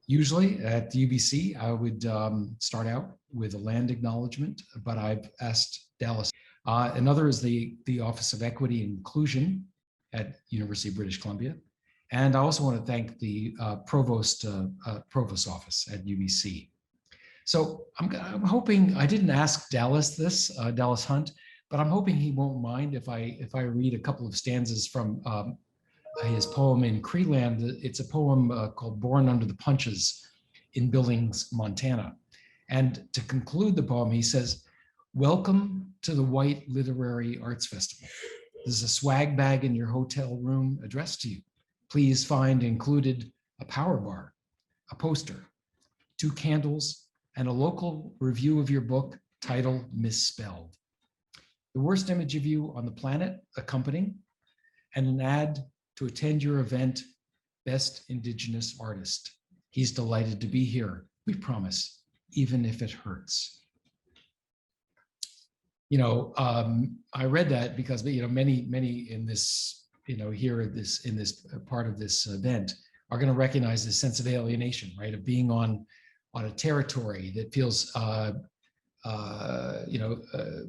Usually at UBC, I would start out with a land acknowledgement, but I've asked Dallas. Another is the Office of Equity and Inclusion at University of British Columbia. And I also want to thank the provost office at UBC. So I'm hoping, I didn't ask Dallas this, Dallas Hunt, but I'm hoping he won't mind if I read a couple of stanzas from his poem in Creeland. It's a poem called Born Under the Punches in Billings, Montana. And to conclude the poem, he says, "Welcome to the White Literary Arts Festival. There's a swag bag in your hotel room addressed to you. Please find included a power bar, a poster, 2 candles, and a local review of your book, title misspelled. The worst image of you on the planet accompanying, and an ad to attend your event, Best Indigenous Artist. He's delighted to be here, we promise, even if it hurts." I read that because many in this, here in this part of this event are going to recognize this sense of alienation, right, of being on a territory that feels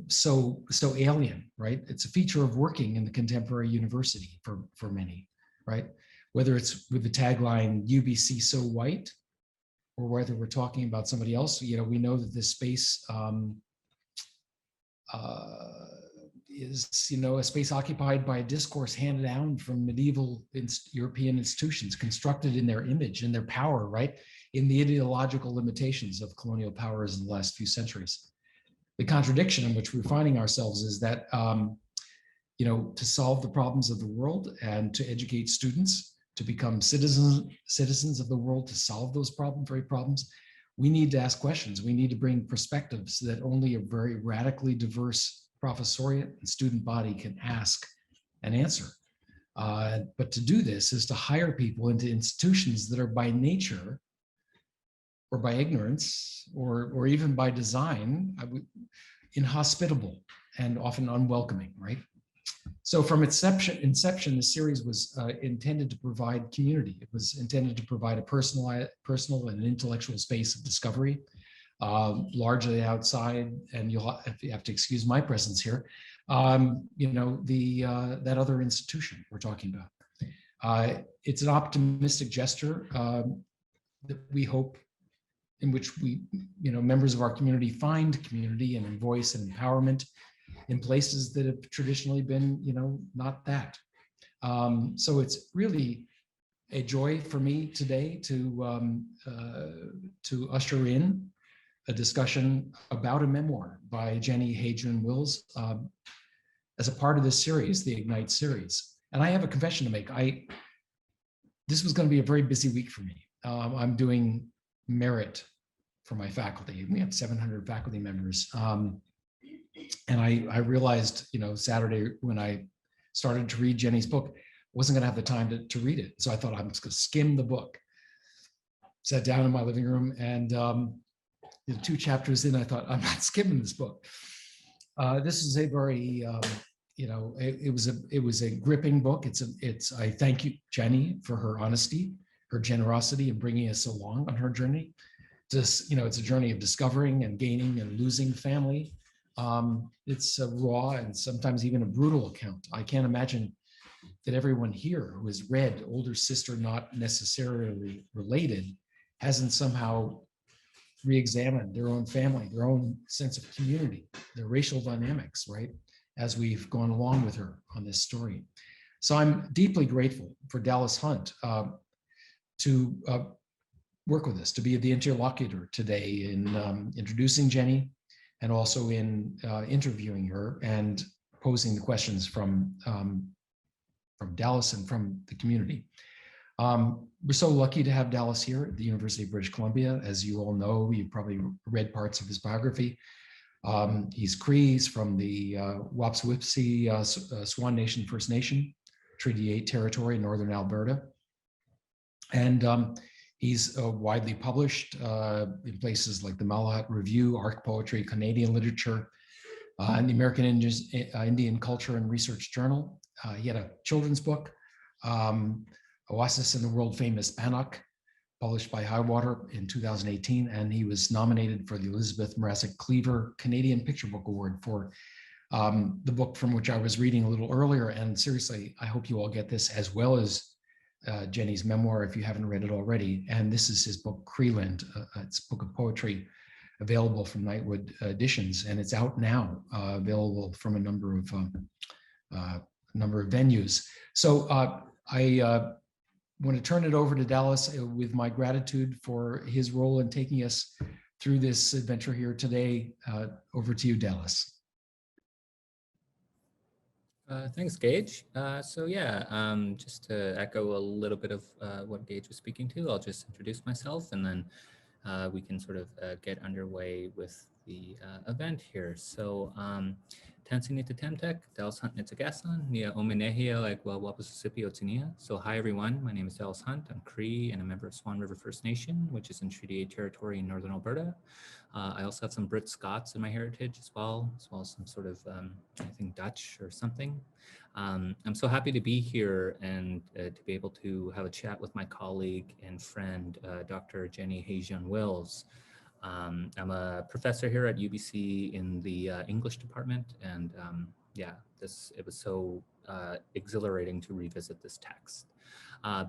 so alien, right? It's a feature of working in the contemporary university for many, right? Whether it's with the tagline "UBC so white," or whether we're talking about somebody else, we know that this space is, a space occupied by a discourse handed down from medieval European institutions, constructed in their image and their power, right? In the ideological limitations of colonial powers in the last few centuries. The contradiction in which we're finding ourselves is that, to solve the problems of the world and to educate students to become citizens of the world, to solve those very problems, we need to ask questions. We need to bring perspectives that only a very radically diverse professoriate and student body can ask and answer. But to do this is to hire people into institutions that are by nature, or by ignorance, or even by design, inhospitable and often unwelcoming, right? So from inception, the series was intended to provide community. It was intended to provide a personal and intellectual space of discovery, largely outside, and you have to excuse my presence here, that other institution we're talking about. It's an optimistic gesture that we hope, in which we, members of our community find community and voice and empowerment in places that have traditionally been, not that. So it's really a joy for me today to usher in a discussion about a memoir by Jenny Heijun Wills as a part of this series, the Ignite series. And I have a confession to make. This was going to be a very busy week for me. I'm doing merit for my faculty. We have 700 faculty members. And I realized, Saturday when I started to read Jenny's book, wasn't gonna have the time to read it. So I thought I'm just gonna skim the book. Sat down in my living room and 2 chapters in, I thought, I'm not skimming this book. This is a very, it was a gripping book. I thank you, Jenny, for her honesty, her generosity in bringing us along on her journey. It's a journey of discovering and gaining and losing family. It's a raw and sometimes even a brutal account. I can't imagine that everyone here who has read Older Sister Not Necessarily Related hasn't somehow re-examined their own family, their own sense of community, their racial dynamics, right? As we've gone along with her on this story. So I'm deeply grateful for Dallas Hunt to work with us, to be the interlocutor today in introducing Jenny and also in interviewing her and posing the questions from Dallas and from the community. We're so lucky to have Dallas here at the University of British Columbia. As you all know, you've probably read parts of his biography. He's Cree, he's from the Wapsiwipsi Swan Nation First Nation, Treaty 8 territory in Northern Alberta. And he's widely published in places like the Malahat Review, Arc Poetry, Canadian Literature, and the American Indian Culture and Research Journal. He had a children's book, Oasis in the World Famous Bannock, published by Highwater in 2018, and he was nominated for the Elizabeth Mrazek Cleaver Canadian Picture Book Award for the book from which I was reading a little earlier. And seriously, I hope you all get this, as well as Jenny's memoir, if you haven't read it already. And this is his book, Creeland. It's a book of poetry available from Nightwood Editions, and it's out now, available from a number of venues. So I want to turn it over to Dallas with my gratitude for his role in taking us through this adventure here today. Over to you, Dallas. Thanks, Gage. Just to echo a little bit of what Gage was speaking to, I'll just introduce myself, and then we can sort of get underway with the event here. So, Tansinita Temtek, Dallas Hunt Nitagasan, Nia Omenehia, like well, Wapasisipi Otinia. So, hi everyone, my name is Dallas Hunt. I'm Cree and a member of Swan River First Nation, which is in Treaty 8 territory in Northern Alberta. I also have some Brit Scots in my heritage as well as some sort of, I think, Dutch or something. I'm so happy to be here and to be able to have a chat with my colleague and friend, Dr. Jenny Heijun Wills. I'm a professor here at UBC in the English department, and it was so exhilarating to revisit this text.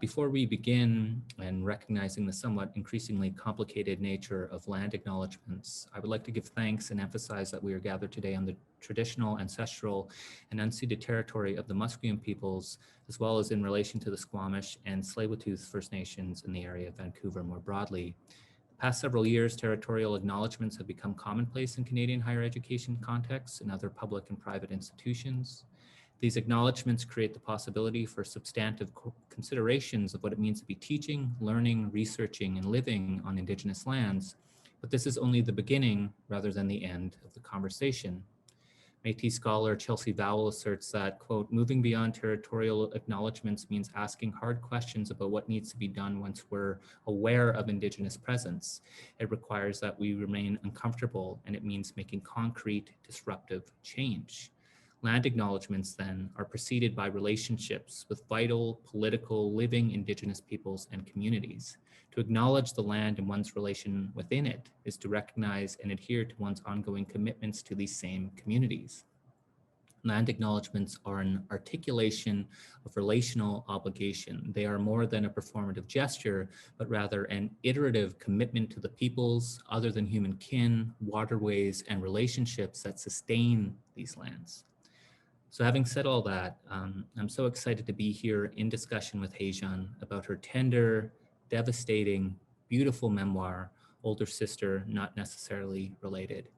Before we begin, and recognizing the somewhat increasingly complicated nature of land acknowledgements, I would like to give thanks and emphasize that we are gathered today on the traditional, ancestral, and unceded territory of the Musqueam peoples, as well as in relation to the Squamish and Tsleil-Waututh First Nations in the area of Vancouver more broadly. The past several years, territorial acknowledgements have become commonplace in Canadian higher education contexts and other public and private institutions. These acknowledgements create the possibility for substantive considerations of what it means to be teaching, learning, researching, and living on Indigenous lands, but this is only the beginning rather than the end of the conversation. Métis scholar Chelsea Vowell asserts that, quote, moving beyond territorial acknowledgements means asking hard questions about what needs to be done once we're aware of Indigenous presence. It requires that we remain uncomfortable, and it means making concrete, disruptive change. Land acknowledgements, then, are preceded by relationships with vital, political, living Indigenous peoples and communities. To acknowledge the land and one's relation within it is to recognize and adhere to one's ongoing commitments to these same communities. Land acknowledgements are an articulation of relational obligation. They are more than a performative gesture, but rather an iterative commitment to the peoples, other than human kin, waterways, and relationships that sustain these lands. So having said all that, I'm so excited to be here in discussion with Heijun about her tender, devastating, beautiful memoir, Older Sister, Not Necessarily Related.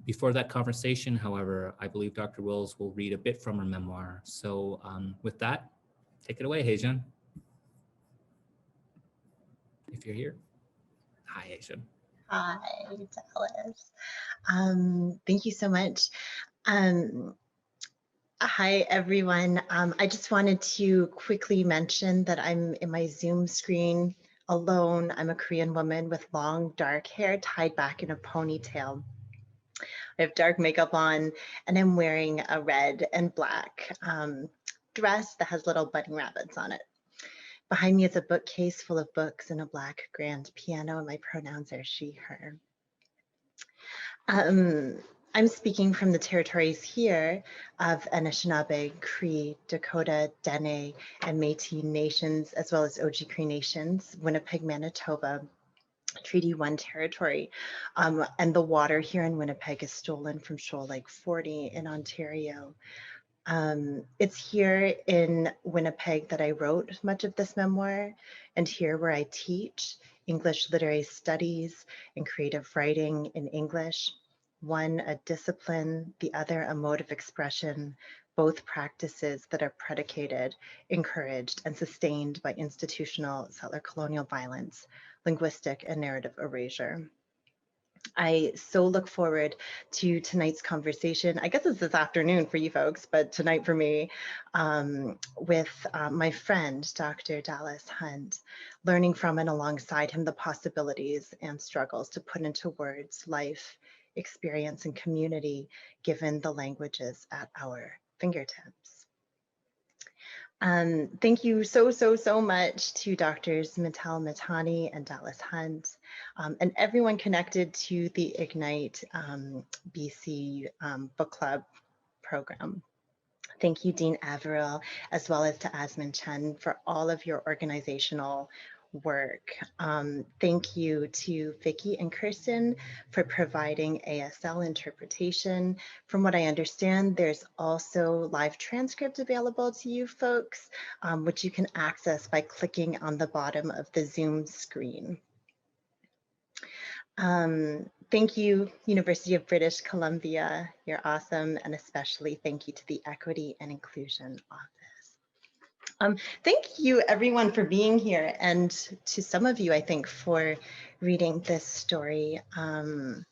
Before that conversation, however, I believe Dr. Wills will read a bit from her memoir. So with that, take it away, Heijun. If you're here. Hi, Heijun. Hi, Dallas. Thank you so much. Hi, everyone. I just wanted to quickly mention that I'm in my Zoom screen alone. I'm a Korean woman with long, dark hair tied back in a ponytail. I have dark makeup on, and I'm wearing a red and black dress that has little bunny rabbits on it. Behind me is a bookcase full of books and a black grand piano, and my pronouns are she, her. I'm speaking from the territories here of Anishinaabe, Cree, Dakota, Dene, and Métis nations, as well as Oji-Cree nations, Winnipeg, Manitoba, Treaty 1 territory. And the water here in Winnipeg is stolen from Shoal Lake 40 in Ontario. It's here in Winnipeg that I wrote much of this memoir, and here where I teach English literary studies and creative writing in English. One a discipline, the other a mode of expression, both practices that are predicated, encouraged, and sustained by institutional settler colonial violence, linguistic and narrative erasure. I so look forward to tonight's conversation. I guess it's this afternoon for you folks, but tonight for me, with my friend, Dr. Dallas Hunt, learning from and alongside him the possibilities and struggles to put into words life, experience, and community, given the languages at our fingertips. Thank you so much to Doctors Mattel Matani and Dallas Hunt, and everyone connected to the Ignite BC Book Club program. Thank you, Dean Averill, as well as to Asman Chen for all of your organizational work. Thank you to Vicky and Kirsten for providing ASL interpretation. From what I understand, there's also live transcript available to you folks, which you can access by clicking on the bottom of the Zoom screen. Thank you, University of British Columbia. You're awesome. And especially thank you to the Equity and Inclusion Office. Thank you everyone for being here, and to some of you, I think, for reading this story. I'm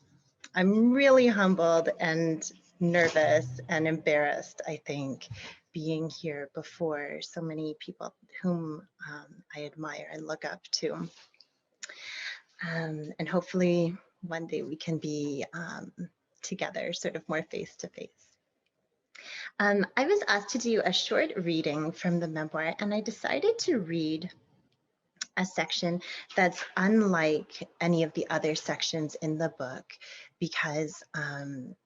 really humbled and nervous and embarrassed, I think, being here before so many people whom I admire and look up to. And hopefully one day we can be together, sort of more face to face. I was asked to do a short reading from the memoir, and I decided to read a section that's unlike any of the other sections in the book because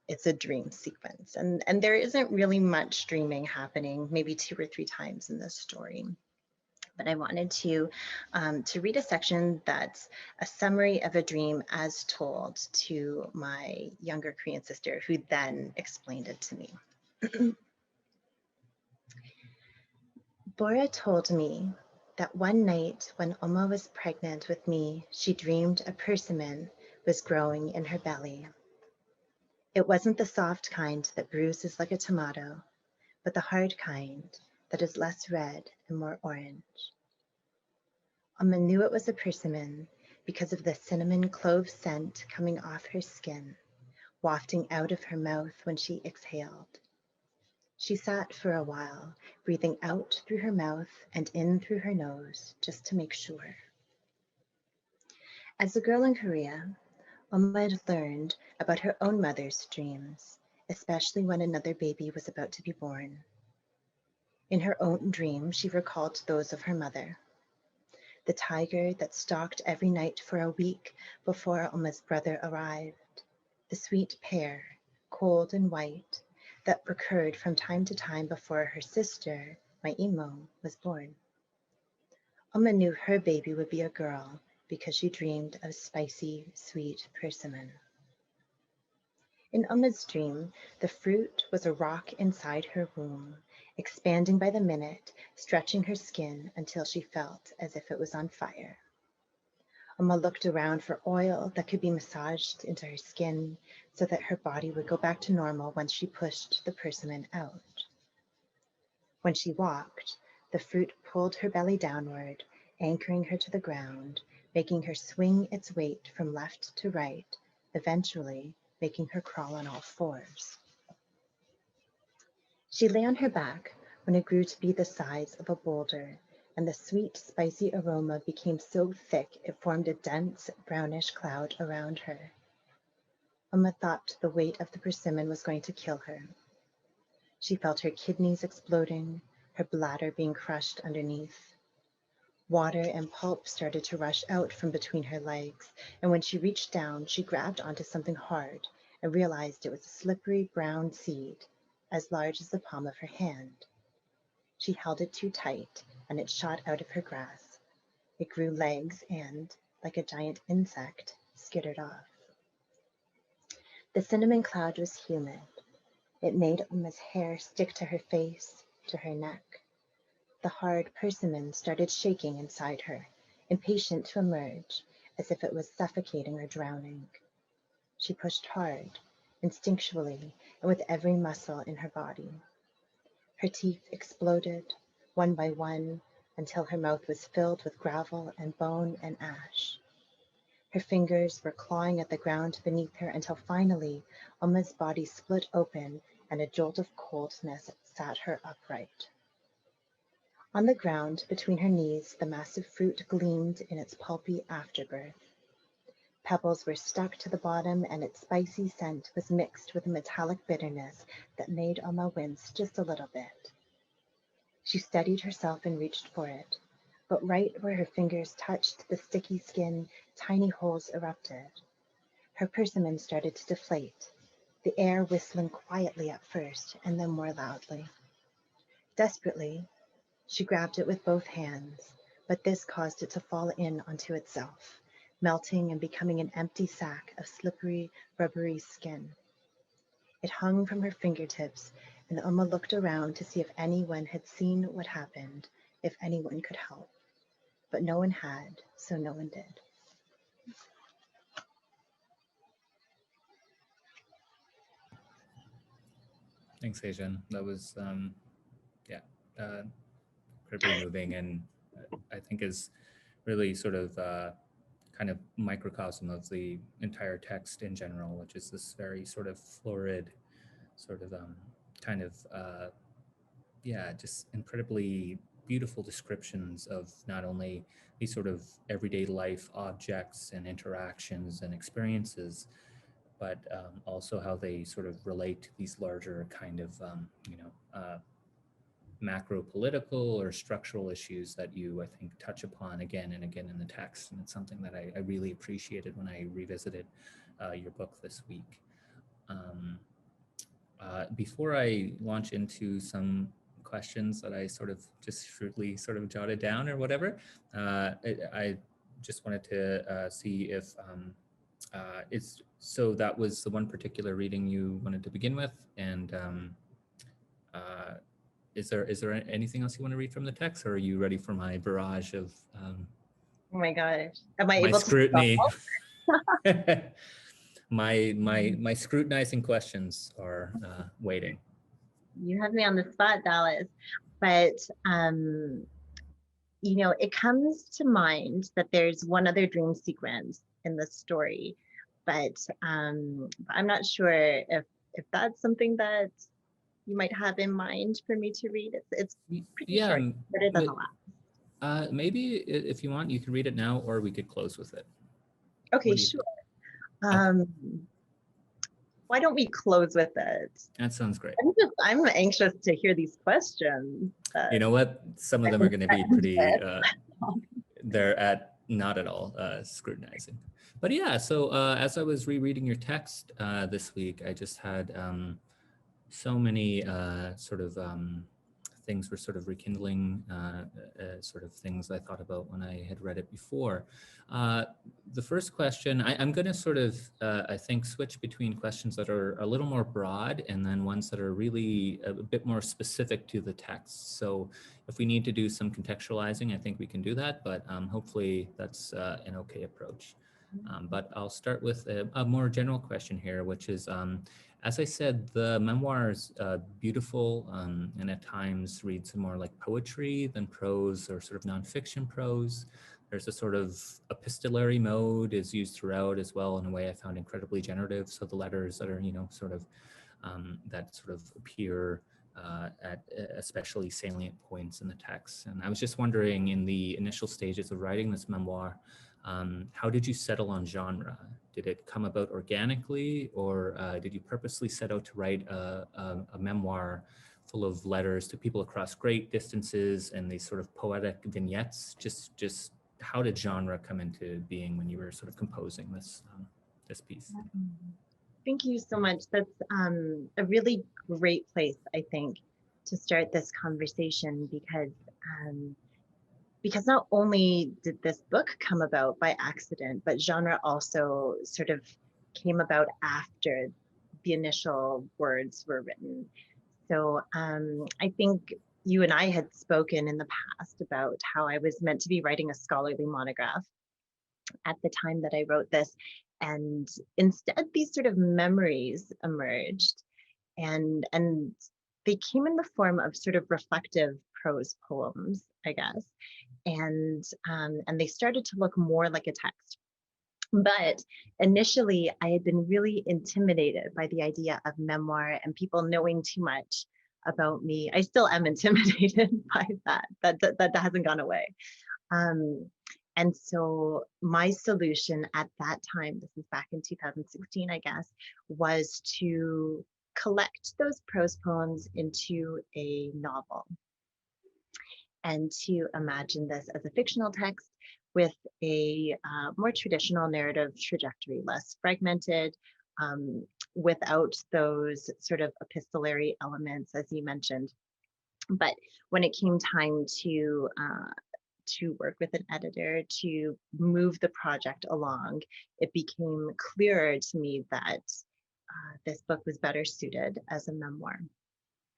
it's a dream sequence, and there isn't really much dreaming happening, maybe 2 or 3 times in this story. But I wanted to read a section that's a summary of a dream as told to my younger Korean sister, who then explained it to me. Bora told me that one night when Oma was pregnant with me, she dreamed a persimmon was growing in her belly. It wasn't the soft kind that bruises like a tomato, but the hard kind that is less red and more orange. Oma knew it was a persimmon because of the cinnamon clove scent coming off her skin, wafting out of her mouth when she exhaled. She sat for a while, breathing out through her mouth and in through her nose, just to make sure. As a girl in Korea, Oma had learned about her own mother's dreams, especially when another baby was about to be born. In her own dream, she recalled those of her mother. The tiger that stalked every night for a week before Oma's brother arrived. The sweet pear, cold and white, that recurred from time to time before her sister, my Imo, was born. Oma knew her baby would be a girl because she dreamed of spicy, sweet persimmon. In Oma's dream, the fruit was a rock inside her womb, expanding by the minute, stretching her skin until she felt as if it was on fire. Oma looked around for oil that could be massaged into her skin so that her body would go back to normal once she pushed the persimmon out. When she walked, the fruit pulled her belly downward, anchoring her to the ground, making her swing its weight from left to right, eventually making her crawl on all fours. She lay on her back when it grew to be the size of a boulder, and the sweet, spicy aroma became so thick it formed a dense, brownish cloud around her. Oma thought the weight of the persimmon was going to kill her. She felt her kidneys exploding, her bladder being crushed underneath. Water and pulp started to rush out from between her legs, and when she reached down, she grabbed onto something hard and realized it was a slippery brown seed, as large as the palm of her hand. She held it too tight, and it shot out of her grasp. It grew legs and, like a giant insect, skittered off. The cinnamon cloud was humid. It made Oma's hair stick to her face, to her neck. The hard persimmon started shaking inside her, impatient to emerge, as if it was suffocating or drowning. She pushed hard, instinctually, and with every muscle in her body. Her teeth exploded, one by one, until her mouth was filled with gravel and bone and ash. Her fingers were clawing at the ground beneath her until finally, Oma's body split open and a jolt of coldness sat her upright. On the ground between her knees, the massive fruit gleamed in its pulpy afterbirth. Pebbles were stuck to the bottom, and its spicy scent was mixed with a metallic bitterness that made Oma wince just a little bit. She steadied herself and reached for it. But right where her fingers touched the sticky skin, tiny holes erupted. Her persimmon started to deflate, the air whistling quietly at first and then more loudly. Desperately, she grabbed it with both hands, but this caused it to fall in onto itself, melting and becoming an empty sack of slippery, rubbery skin. It hung from her fingertips, and Uma looked around to see if anyone had seen what happened, if anyone could help. But no one had, so no one did. Thanks, Heijun. That was, incredibly moving, and I think is really sort of kind of microcosm of the entire text in general, which is this very sort of florid, sort of kind of, just incredibly beautiful descriptions of not only these sort of everyday life objects and interactions and experiences, but also how they sort of relate to these larger kind of, macro political or structural issues that you, I think, touch upon again and again in the text. And it's something that I really appreciated when I revisited your book this week. Before I launch into some questions that I sort of just shrewdly sort of jotted down or whatever, I just wanted to see if so that was the one particular reading you wanted to begin with, and is there anything else you want to read from the text, or are you ready for my barrage of Oh my gosh. Am I my able scrutiny? to my scrutinizing questions are waiting. You have me on the spot, Dallas. But it comes to mind that there's one other dream sequence in the story, but I'm not sure if that's something that you might have in mind for me to read. It's pretty short, better than the last. Maybe if you want, you can read it now, or we could close with it. Okay, sure. Okay. Why don't we close with it? That sounds great. I'm anxious to hear these questions. You know what? Some of them are going to be pretty, they're not at all scrutinizing. But yeah, so as I was rereading your text this week, I just had so many sort of things were sort of rekindling sort of things I thought about when I had read it before. The first question, I'm going to sort of, I think, switch between questions that are a little more broad and then ones that are really a bit more specific to the text. So if we need to do some contextualizing, I think we can do that, but hopefully that's an okay approach. But I'll start with a more general question here, which is, as I said, the memoir is beautiful and at times reads more like poetry than prose or sort of nonfiction prose. There's a sort of epistolary mode is used throughout as well in a way I found incredibly generative. So the letters that are, sort of that sort of appear at especially salient points in the text. And I was just wondering, in the initial stages of writing this memoir, how did you settle on genre? Did it come about organically, or did you purposely set out to write a memoir full of letters to people across great distances and these sort of poetic vignettes? Just how did genre come into being when you were sort of composing this this piece? Thank you so much. That's a really great place, I think, to start this conversation, because not only did this book come about by accident, but genre also sort of came about after the initial words were written. So I think you and I had spoken in the past about how I was meant to be writing a scholarly monograph at the time that I wrote this. And instead, these sort of memories emerged, and they came in the form of sort of reflective prose poems, I guess. And they started to look more like a text. But initially, I had been really intimidated by the idea of memoir and people knowing too much about me. I still am intimidated by that. That hasn't gone away. And so my solution at that time, this is back in 2016, I guess, was to collect those prose poems into a novel. and to imagine this as a fictional text with a more traditional narrative trajectory, less fragmented, without those sort of epistolary elements, as you mentioned. But when it came time to work with an editor to move the project along, it became clearer to me that this book was better suited as a memoir.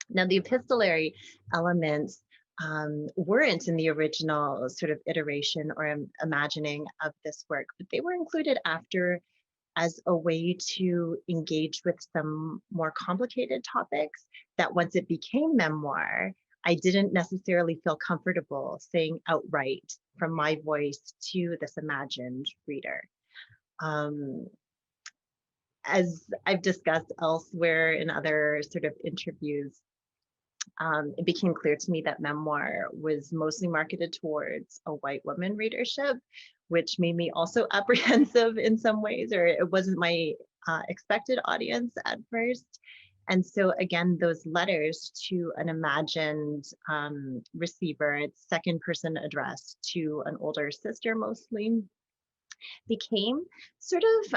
Now, the epistolary elements weren't in the original sort of iteration or imagining of this work, but they were included after as a way to engage with some more complicated topics that once it became memoir, I didn't necessarily feel comfortable saying outright from my voice to this imagined reader. As I've discussed elsewhere in other sort of interviews, it became clear to me that memoir was mostly marketed towards a white woman readership, which made me also apprehensive in some ways, or it wasn't my expected audience at first. And so again, those letters to an imagined receiver, it's second person addressed to an older sister mostly, became sort of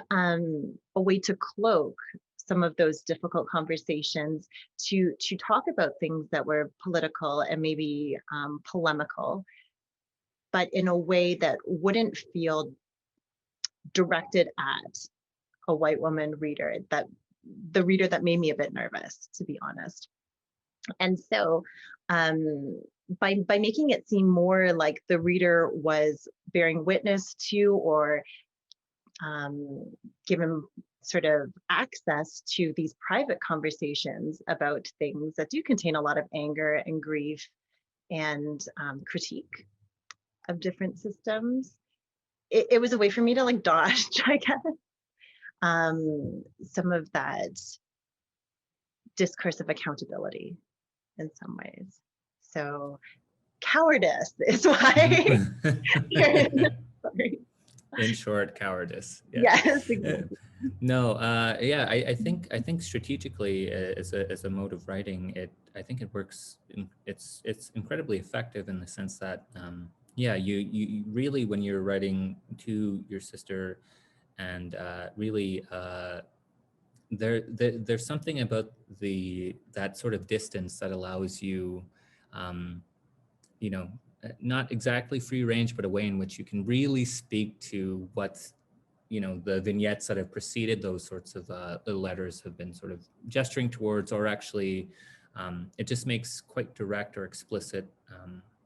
a way to cloak some of those difficult conversations, to talk about things that were political and maybe polemical, but in a way that wouldn't feel directed at a white woman reader, that the reader that made me a bit nervous, to be honest. And so by making it seem more like the reader was bearing witness to or given sort of access to these private conversations about things that do contain a lot of anger and grief and critique of different systems, it was a way for me to like dodge, I guess, some of that discourse of accountability in some ways. So cowardice is why. Sorry. In short, cowardice. Yeah. Yes, exactly. No, yeah, I think strategically as a mode of writing, I think it works. It's incredibly effective in the sense that yeah, you really, when you're writing to your sister, and really there's something about that sort of distance that allows you, you know, not exactly free range, but a way in which you can really speak to what, you know, the vignettes that have preceded those sorts of the letters have been sort of gesturing towards, or actually it just makes quite direct or explicit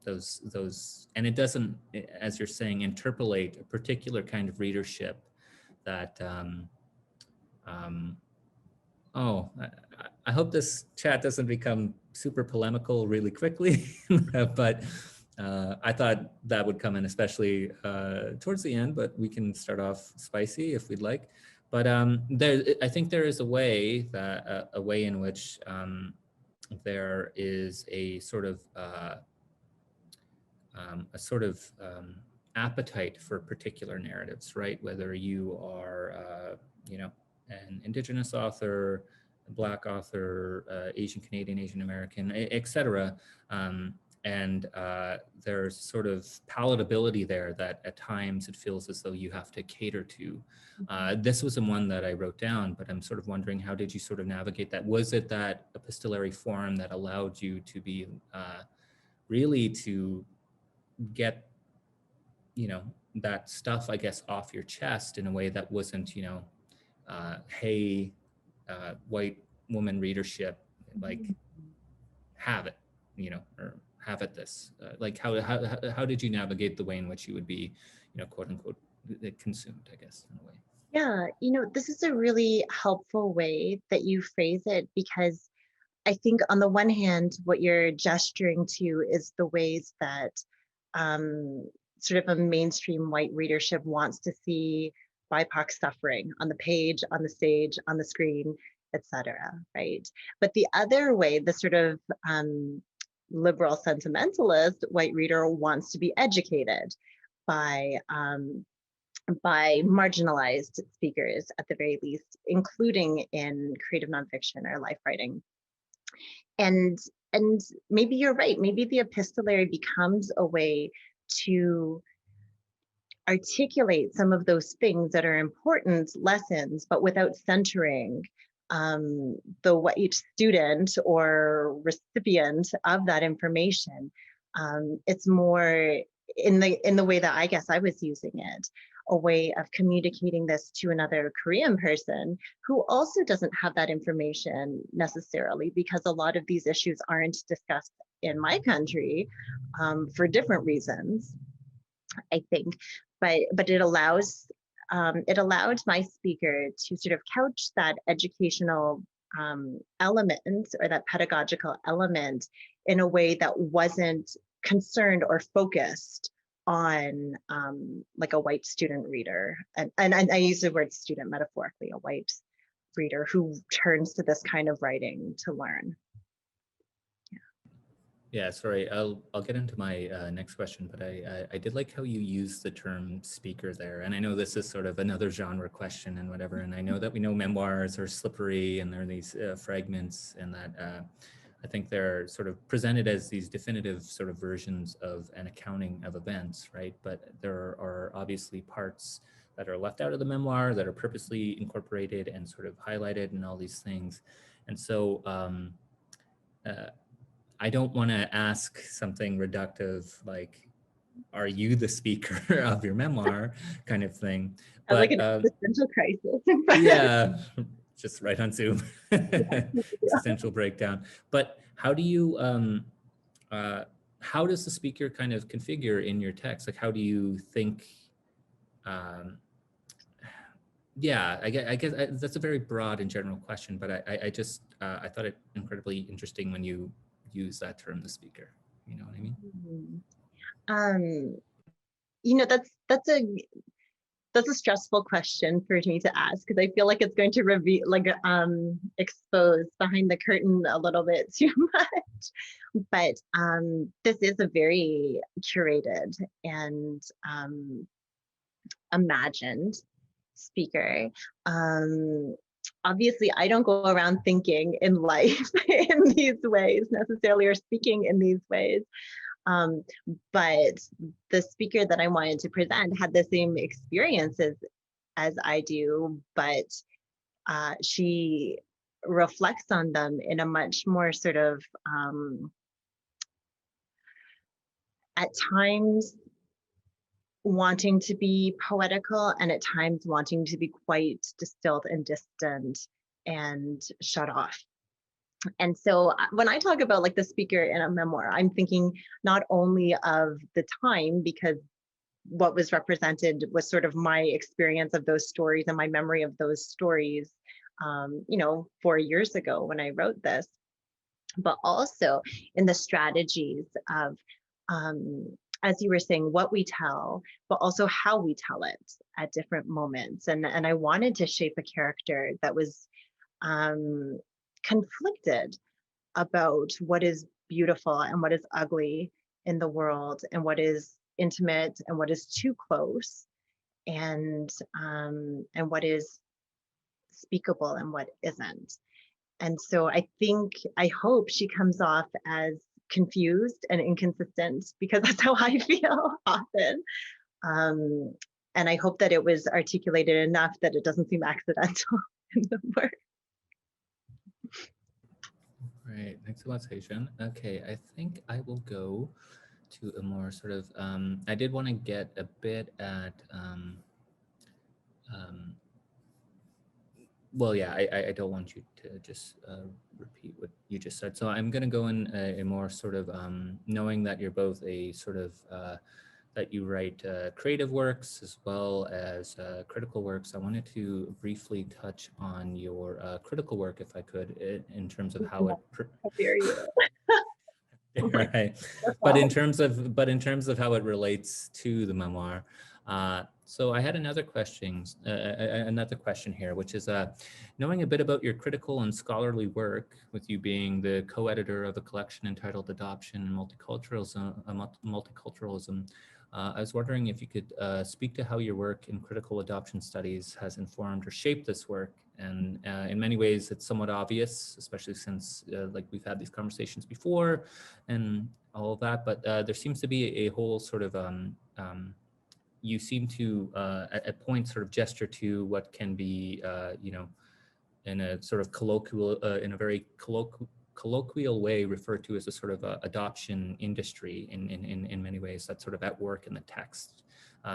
those, and it doesn't, as you're saying, interpolate a particular kind of readership that oh, I hope this chat doesn't become super polemical really quickly, but I thought that would come in, especially towards the end, but we can start off spicy if we'd like. But I think there is a way that a way in which there is a sort of appetite for particular narratives, right? Whether you are, you know, an Indigenous author, a Black author, Asian Canadian, Asian American, etc. And there's sort of palatability there that at times it feels as though you have to cater to. This was one that I wrote down, but I'm sort of wondering, how did you sort of navigate that? Was it that epistolary form that allowed you to be really to get, you know, that stuff, I guess, off your chest in a way that wasn't, you know, hey, white woman readership, like, have it, you know, or have it this, like how did you navigate the way in which you would be, you know, quote unquote, consumed, I guess, in a way? Yeah, you know, this is a really helpful way that you phrase it, because I think on the one hand, what you're gesturing to is the ways that sort of a mainstream white readership wants to see BIPOC suffering on the page, on the stage, on the screen, etc. Right? But the other way, the sort of liberal sentimentalist white reader wants to be educated by marginalized speakers, at the very least, including in creative nonfiction or life writing. And and maybe you're right. Maybe the epistolary becomes a way to articulate some of those things that are important lessons, but without centering the white student or recipient of that information. It's more in the way that I guess I was using it, a way of communicating this to another Korean person who also doesn't have that information necessarily, because a lot of these issues aren't discussed in my country for different reasons, I think. But it allowed my speaker to sort of couch that educational element or that pedagogical element in a way that wasn't concerned or focused on like a white student reader. And I use the word student metaphorically, a white reader who turns to this kind of writing to learn. Yeah, sorry, I'll get into my next question, but I did like how you use the term speaker there. And I know this is sort of another genre question and whatever, and I know that we know memoirs are slippery and there are these fragments, and that I think they're sort of presented as these definitive sort of versions of an accounting of events, right? But there are obviously parts that are left out of the memoir that are purposely incorporated and sort of highlighted and all these things. And so I don't want to ask something reductive like, are you the speaker of your memoir kind of thing? But Like an existential crisis. yeah, just right on Zoom, existential breakdown. But how do you, how does the speaker kind of configure in your text? Like, how do you think, yeah, I guess that's a very broad and general question, but I just, I thought it incredibly interesting when you use that term, the speaker. You know what I mean? You know, that's a stressful question for me to ask, because I feel like it's going to reveal, like, expose behind the curtain a little bit too much. But this is a very curated and imagined speaker. Obviously, I don't go around thinking in life in these ways necessarily, or speaking in these ways. But the speaker that I wanted to present had the same experiences as I do, but she reflects on them in a much more sort of, at times, wanting to be poetical, and at times wanting to be quite distilled and distant and shut off. And so when I talk about like the speaker in a memoir, I'm thinking not only of the time, because what was represented was sort of my experience of those stories and my memory of those stories, 4 years ago when I wrote this, but also in the strategies of, as you were saying, what we tell, but also how we tell it at different moments. And I wanted to shape a character that was conflicted about what is beautiful and what is ugly in the world, and what is intimate and what is too close, and what is speakable and what isn't. And so I hope she comes off as confused and inconsistent, because that's how I feel often. And I hope that it was articulated enough that it doesn't seem accidental in the work. Right, thanks a lot, Heijun. Okay, I think I will go to a more sort of, I did want to get a bit at, well, yeah, I don't want you to just repeat what you just said. So I'm going to go in a more sort of, knowing that you're both a sort of, that you write creative works as well as critical works. I wanted to briefly touch on your critical work, if I could, in terms of how it. How dare you? Right, but in terms of how it relates to the memoir. So I had another question here, which is knowing a bit about your critical and scholarly work, with you being the co-editor of a collection entitled Adoption and Multiculturalism. I was wondering if you could speak to how your work in critical adoption studies has informed or shaped this work. And in many ways, it's somewhat obvious, especially since like we've had these conversations before and all of that, but there seems to be a whole sort of, you seem to at points sort of gesture to what can be, you know, in a sort of colloquial, in a very colloquial way referred to as a sort of adoption industry in many ways that's sort of at work in the text.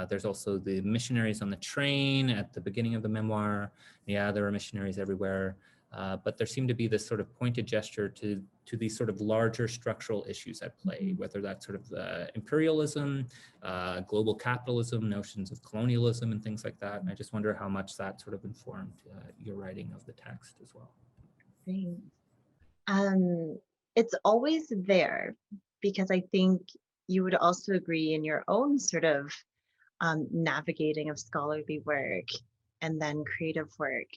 There's also the missionaries on the train at the beginning of the memoir. Yeah, there are missionaries everywhere, but there seemed to be this sort of pointed gesture to these sort of larger structural issues at play, whether that's sort of imperialism, global capitalism, notions of colonialism and things like that. And I just wonder how much that sort of informed your writing of the text as well. Thanks. It's always there, because I think you would also agree in your own sort of navigating of scholarly work and then creative work.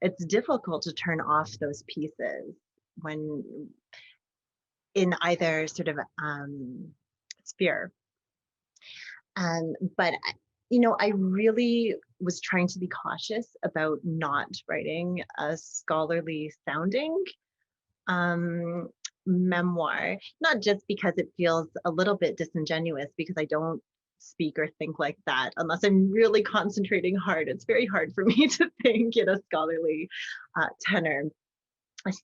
It's difficult to turn off those pieces when in either sort of sphere. But you know, I really was trying to be cautious about not writing a scholarly sounding memoir, not just because it feels a little bit disingenuous, because I don't speak or think like that unless I'm really concentrating hard. It's very hard for me to think in a scholarly tenor.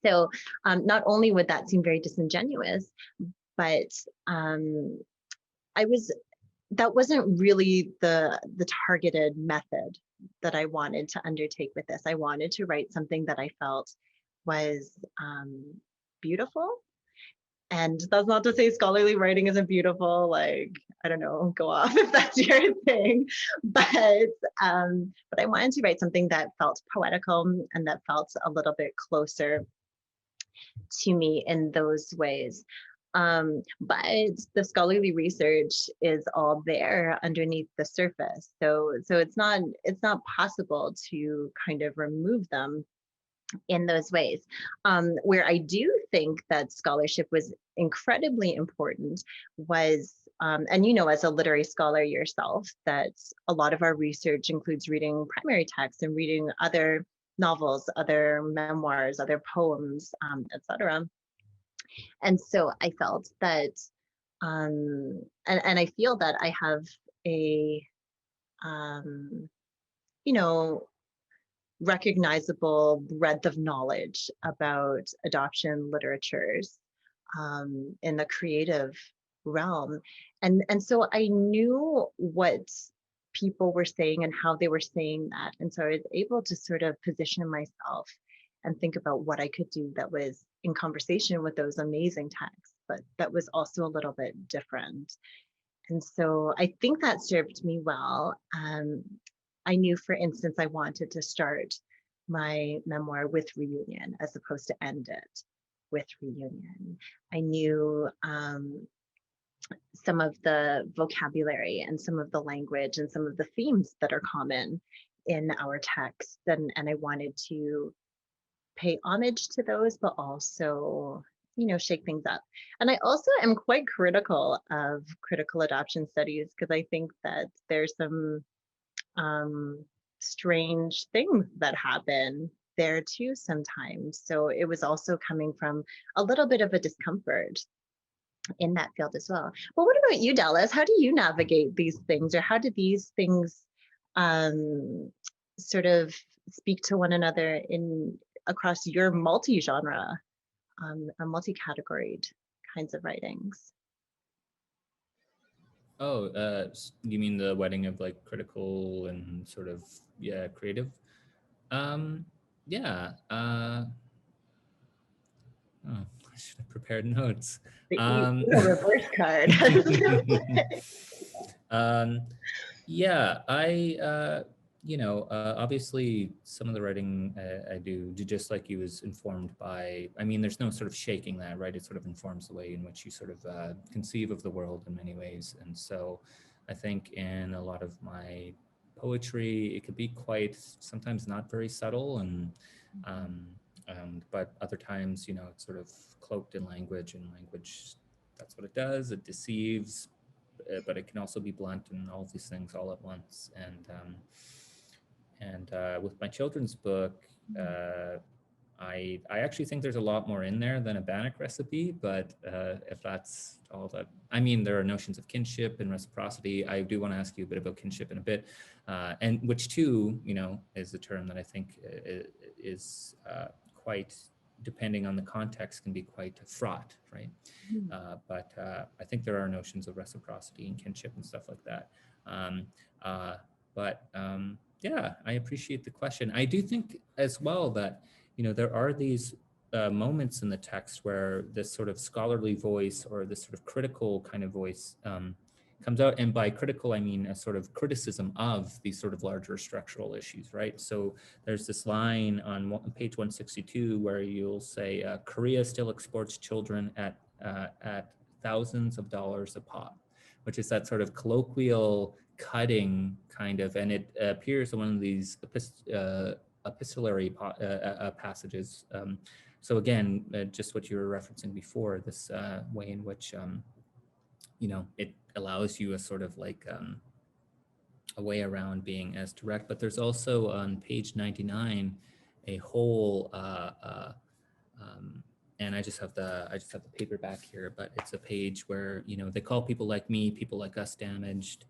So not only would that seem very disingenuous, but that wasn't really the targeted method that I wanted to undertake with this. I wanted to write something that I felt was beautiful. And that's not to say scholarly writing isn't beautiful, like, I don't know, go off if that's your thing. But I wanted to write something that felt poetical and that felt a little bit closer to me in those ways. But the scholarly research is all there underneath the surface. So it's not possible to kind of remove them in those ways. Where I do think that scholarship was incredibly important was, and you know, as a literary scholar yourself, that a lot of our research includes reading primary texts and reading other novels, other memoirs, other poems, etc. And so I felt that, and I feel that I have a, you know, recognizable breadth of knowledge about adoption literatures in the creative realm. And so I knew what people were saying and how they were saying that. And so I was able to sort of position myself and think about what I could do that was in conversation with those amazing texts, but that was also a little bit different. And so I think that served me well. I knew, for instance, I wanted to start my memoir with reunion as opposed to end it with reunion. I knew some of the vocabulary and some of the language and some of the themes that are common in our text, and I wanted to pay homage to those, but also, you know, shake things up. And I also am quite critical of critical adoption studies, because I think that there's some strange things that happen there too sometimes. So it was also coming from a little bit of a discomfort in that field as well. Well, what about you, Dallas? How do you navigate these things, or how do these things sort of speak to one another in across your multi-genre, multi-categoried kinds of writings? Oh, you mean the wedding of like critical and sort of, yeah, creative? Yeah. Oh, I should have prepared notes. A reverse card. Yeah, you know, obviously some of the writing I do just like you is informed by, I mean, there's no sort of shaking that, right? It sort of informs the way in which you sort of conceive of the world in many ways. And so I think in a lot of my poetry, it could be quite, sometimes not very subtle, and but other times, you know, it's sort of cloaked in language, and language, that's what it does. It deceives, but it can also be blunt and all these things all at once. And with my children's book, I actually think there's a lot more in there than a bannock recipe, but if that's all that, I mean, there are notions of kinship and reciprocity. I do want to ask you a bit about kinship in a bit, and which too, you know, is a term that I think is quite, depending on the context, can be quite fraught, right? But I think there are notions of reciprocity and kinship and stuff like that. Yeah, I appreciate the question. I do think as well that, you know, there are these moments in the text where this sort of scholarly voice or this sort of critical kind of voice comes out. And by critical, I mean a sort of criticism of these sort of larger structural issues, right? So there's this line on page 162 where you'll say, Korea still exports children at thousands of dollars a pop, which is that sort of colloquial cutting kind of, and it appears in one of these epistolary passages. So again, just what you were referencing before, this way in which, you know, it allows you a sort of like a way around being as direct. But there's also on page 99 a whole, and I just have the paper back here, but it's a page where, you know, they call people like me, people like us damaged.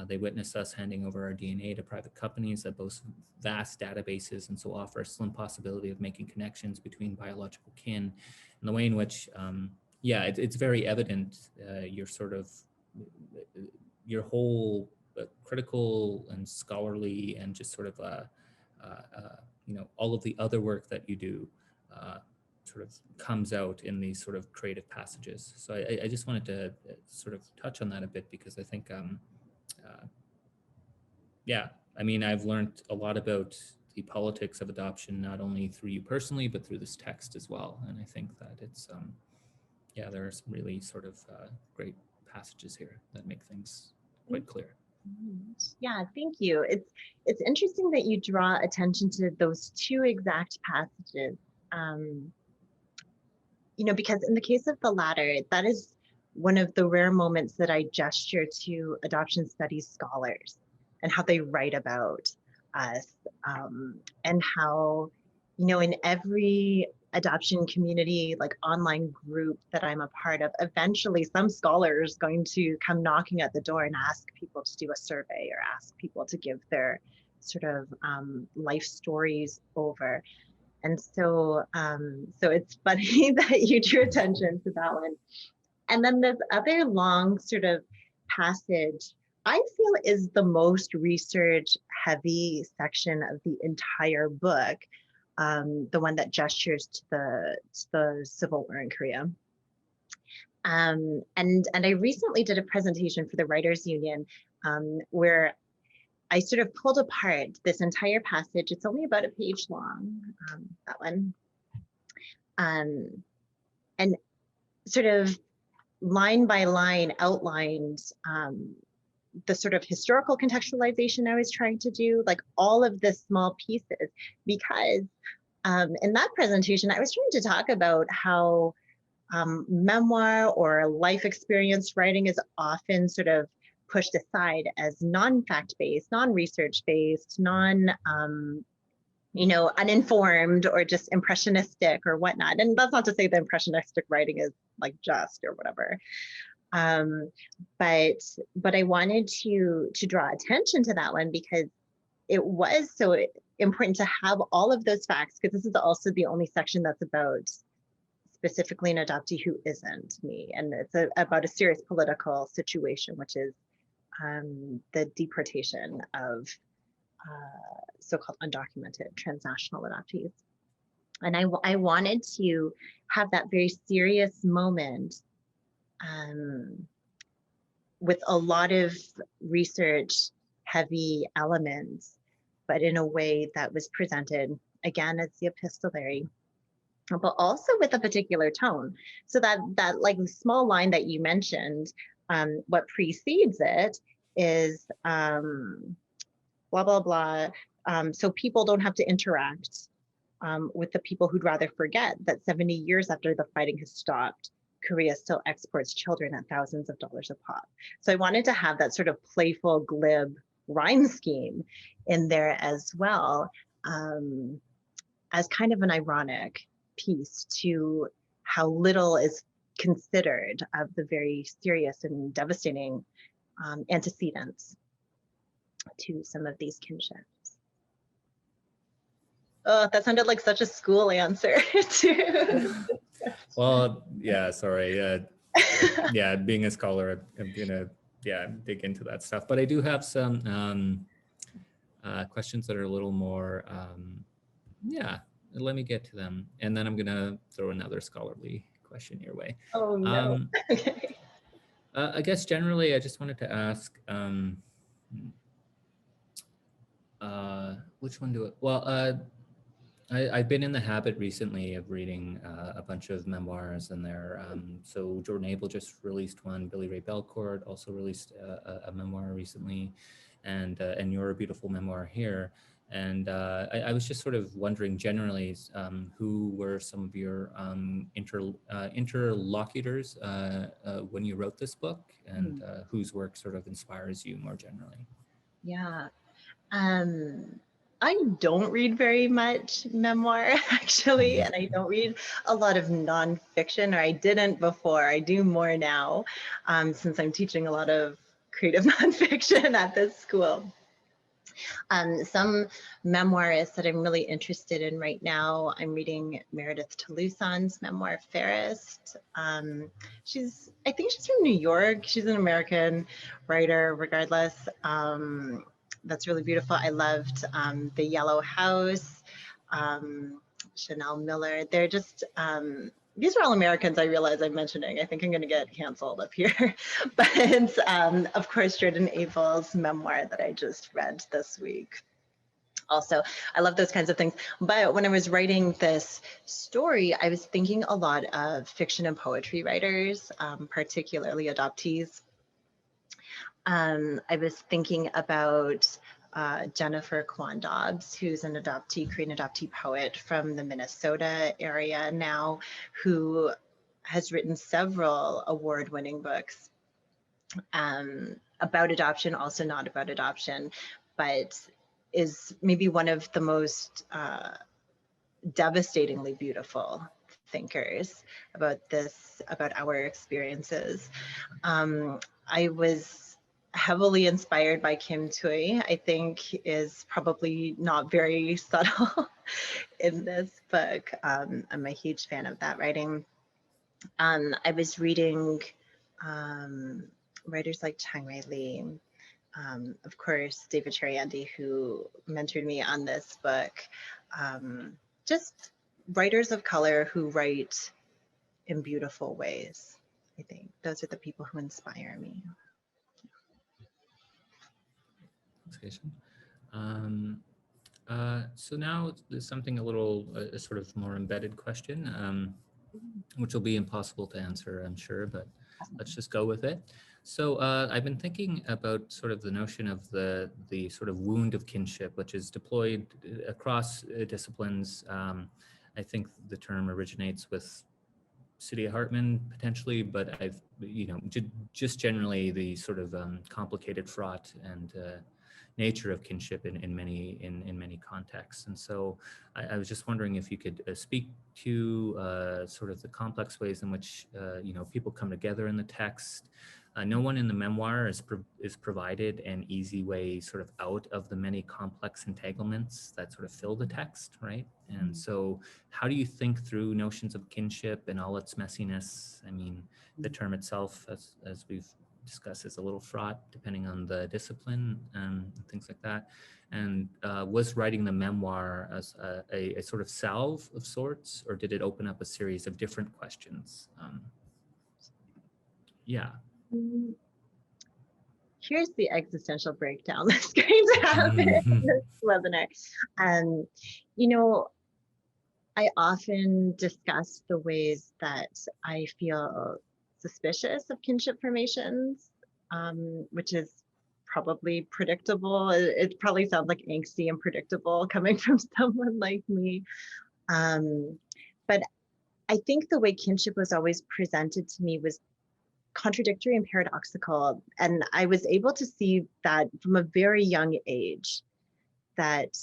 They witness us handing over our DNA to private companies that boast vast databases and so offer a slim possibility of making connections between biological kin. And the way in which, yeah, it's very evident your sort of, your whole critical and scholarly and just sort of, you know, all of the other work that you do sort of comes out in these sort of creative passages. So I just wanted to sort of touch on that a bit, because I think, yeah, I mean, I've learned a lot about the politics of adoption, not only through you personally, but through this text as well. And I think that it's, yeah, there are some really sort of great passages here that make things quite clear. Yeah, thank you. It's interesting that you draw attention to those two exact passages. You know, because in the case of the latter, that is one of the rare moments that I gesture to adoption studies scholars and how they write about us, and how, you know, in every adoption community, like online group that I'm a part of, eventually some scholar is going to come knocking at the door and ask people to do a survey or ask people to give their sort of life stories over. And so, so it's funny that you drew attention to that one. And then this other long sort of passage, I feel is the most research heavy section of the entire book, the one that gestures to the Civil War in Korea. And I recently did a presentation for the Writers Union where I sort of pulled apart this entire passage. It's only about a page long, that one. And sort of line by line outlined the sort of historical contextualization I was trying to do, like all of the small pieces, because in that presentation, I was trying to talk about how memoir or life experience writing is often sort of pushed aside as non-fact-based, non-research-based, you know, uninformed or just impressionistic or whatnot. And that's not to say that impressionistic writing is like just or whatever. But I wanted to draw attention to that one because it was so important to have all of those facts, because this is also the only section that's about specifically an adoptee who isn't me. And it's about a serious political situation, which is the deportation of so-called undocumented transnational adoptees. And I wanted to have that very serious moment with a lot of research heavy elements, but in a way that was presented again as the epistolary, but also with a particular tone. So that like small line that you mentioned, what precedes it is blah, blah, blah. So people don't have to interact with the people who'd rather forget that 70 years after the fighting has stopped, Korea still exports children at thousands of dollars a pop. So I wanted to have that sort of playful, glib rhyme scheme in there as well, as kind of an ironic piece to how little is considered of the very serious and devastating antecedents to some of these kinships. Oh, that sounded like such a school answer too. Well, yeah, sorry. Yeah, being a scholar, I'm gonna dig into that stuff. But I do have some questions that are a little more let me get to them, and then I'm gonna throw another scholarly question your way. Oh no. Okay. I guess generally, I just wanted to ask, which one do it? Well, I've been in the habit recently of reading a bunch of memoirs, and so Jordan Abel just released one. Billy Ray Belcourt also released a memoir recently, and your beautiful memoir here. And I was just sort of wondering generally, who were some of your interlocutors when you wrote this book, and whose work sort of inspires you more generally? Yeah. I don't read very much memoir, actually, and I don't read a lot of nonfiction, or I didn't before. I do more now, since I'm teaching a lot of creative nonfiction at this school. Some memoirists that I'm really interested in right now, I'm reading Meredith Toulouson's memoir, Fairest. I think she's from New York. She's an American writer, regardless. That's really beautiful. I loved The Yellow House, Chanel Miller. They're just, these are all Americans I realize I'm mentioning. I think I'm going to get canceled up here. But of course, Jordan Abel's memoir that I just read this week. Also, I love those kinds of things. But when I was writing this story, I was thinking a lot of fiction and poetry writers, particularly adoptees. I was thinking about Jennifer Kwan Dobbs, who's an Korean adoptee poet from the Minnesota area now, who has written several award-winning books about adoption, also not about adoption, but is maybe one of the most devastatingly beautiful thinkers about our experiences. I was heavily inspired by Kim Thuy. I think is probably not very subtle in this book. I'm a huge fan of that writing. I was reading writers like Chang-Rae Lee, of course, David Cheriandy, who mentored me on this book. Just writers of color who write in beautiful ways. I think those are the people who inspire me. So now there's something a sort of more embedded question, which will be impossible to answer, I'm sure, but let's just go with it. So I've been thinking about sort of the notion of the sort of wound of kinship, which is deployed across disciplines. I think the term originates with Saidiya Hartman potentially, but just generally the sort of complicated, fraught, and nature of kinship in many contexts. And so I was just wondering if you could speak to sort of the complex ways in which people come together in the text. No one in the memoir is provided an easy way sort of out of the many complex entanglements that sort of fill the text, right? And so how do you think through notions of kinship and all its messiness? I mean, the term itself, as we've discussed, is a little fraught depending on the discipline and things like that. And was writing the memoir as a sort of salve of sorts, or did it open up a series of different questions? Yeah. Here's the existential breakdown that's going to happen in this webinar. I often discuss the ways that I feel suspicious of kinship formations, which is probably predictable. It probably sounds like angsty and predictable coming from someone like me. But I think the way kinship was always presented to me was contradictory and paradoxical. And I was able to see that from a very young age, that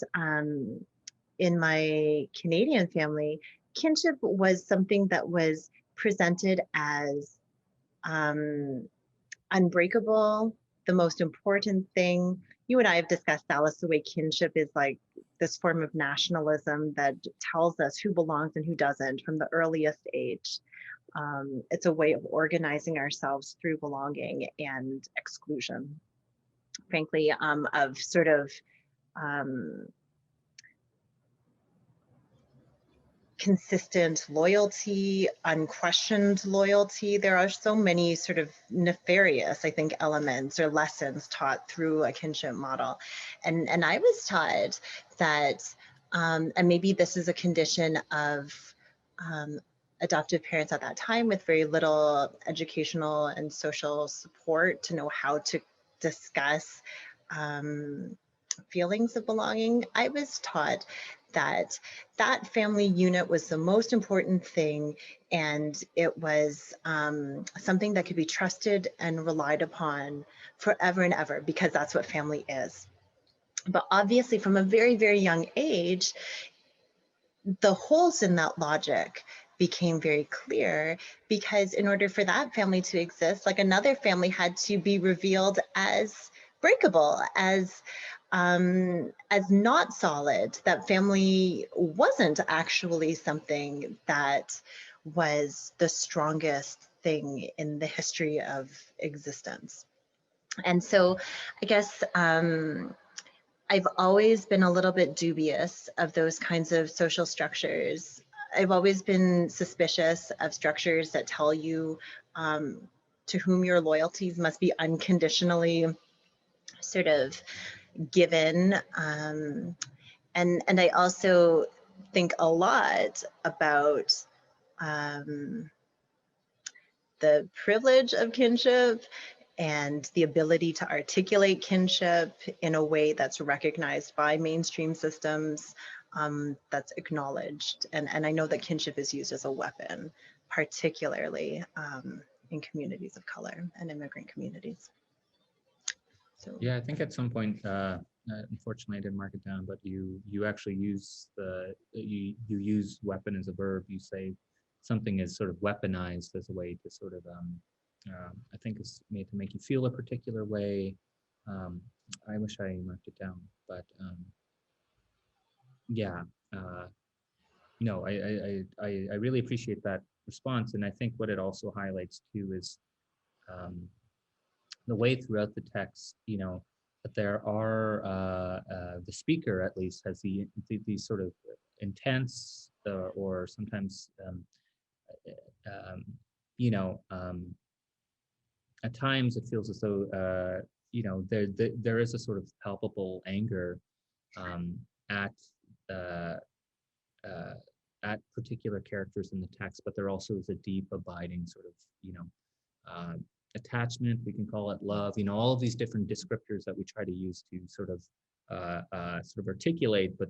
in my Canadian family, kinship was something that was presented as unbreakable, the most important thing. You and I have discussed, Alice, the way kinship is like this form of nationalism that tells us who belongs and who doesn't from the earliest age. It's a way of organizing ourselves through belonging and exclusion, frankly, of sort of um, consistent loyalty, unquestioned loyalty. There are so many sort of nefarious, I think, elements or lessons taught through a kinship model. And I was taught that, and maybe this is a condition of adoptive parents at that time with very little educational and social support to know how to discuss feelings of belonging. I was taught that that family unit was the most important thing, and it was something that could be trusted and relied upon forever and ever, because that's what family is. But obviously, from a very, very young age, the holes in that logic became very clear, because in order for that family to exist, like, another family had to be revealed as breakable, as not solid. That family wasn't actually something that was the strongest thing in the history of existence. And so I guess I've always been a little bit dubious of those kinds of social structures. I've always been suspicious of structures that tell you to whom your loyalties must be unconditionally sort of given. And I also think a lot about the privilege of kinship and the ability to articulate kinship in a way that's recognized by mainstream systems, that's acknowledged. And I know that kinship is used as a weapon, particularly in communities of color and immigrant communities. So Yeah, I think at some point, unfortunately, I didn't mark it down, but you actually use you use weapon as a verb. You say something is sort of weaponized as a way to sort of I think it's made to make you feel a particular way. I wish I marked it down, but yeah, no, I really appreciate that response, and I think what it also highlights too is the way throughout the text, that there are the speaker at least has these sort of intense or sometimes um, you know at times it feels as though there is a sort of palpable anger at uh, uh, at particular characters in the text, but there also is a deep abiding sort of uh, attachment, we can call it love, all of these different descriptors that we try to use to sort of articulate, but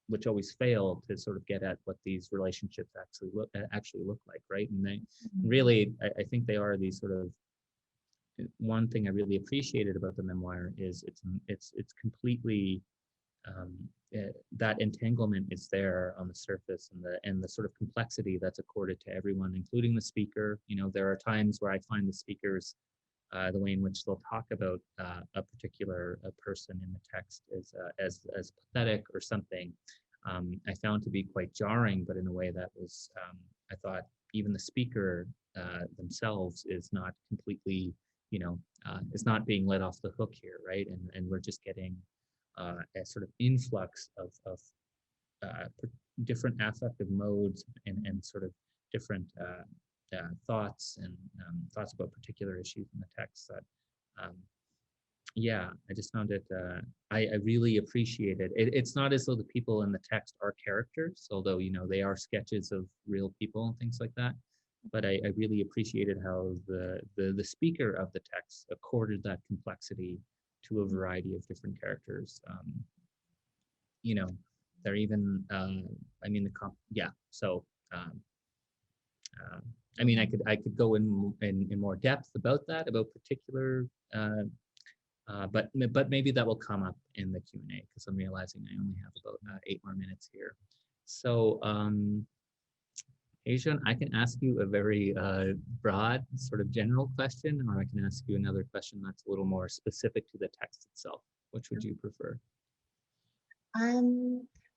which always fail to sort of get at what these relationships actually look like, right? And they really, I think they are these sort of, one thing I really appreciated about the memoir is it's completely that entanglement is there on the surface, and the sort of complexity that's accorded to everyone, including the speaker. There are times where I find the speakers, the way in which they'll talk about a particular person in the text as pathetic or something, I found to be quite jarring, but in a way that was, I thought, even the speaker themselves is not completely, is not being let off the hook here, right? And we're just getting a sort of influx of different affective modes and sort of different thoughts and thoughts about particular issues in the text that, yeah, I just found it, I really appreciated it. It's not as though the people in the text are characters, although, they are sketches of real people and things like that. But I really appreciated how the speaker of the text accorded that complexity to a variety of different characters. They're even, I mean, yeah. So I mean, I could go in more depth about that, about particular, but maybe that will come up in the Q&A, because I'm realizing I only have about 8 more minutes here. So, Heijun, I can ask you a very broad, sort of general question, or I can ask you another question that's a little more specific to the text itself. Which would you prefer?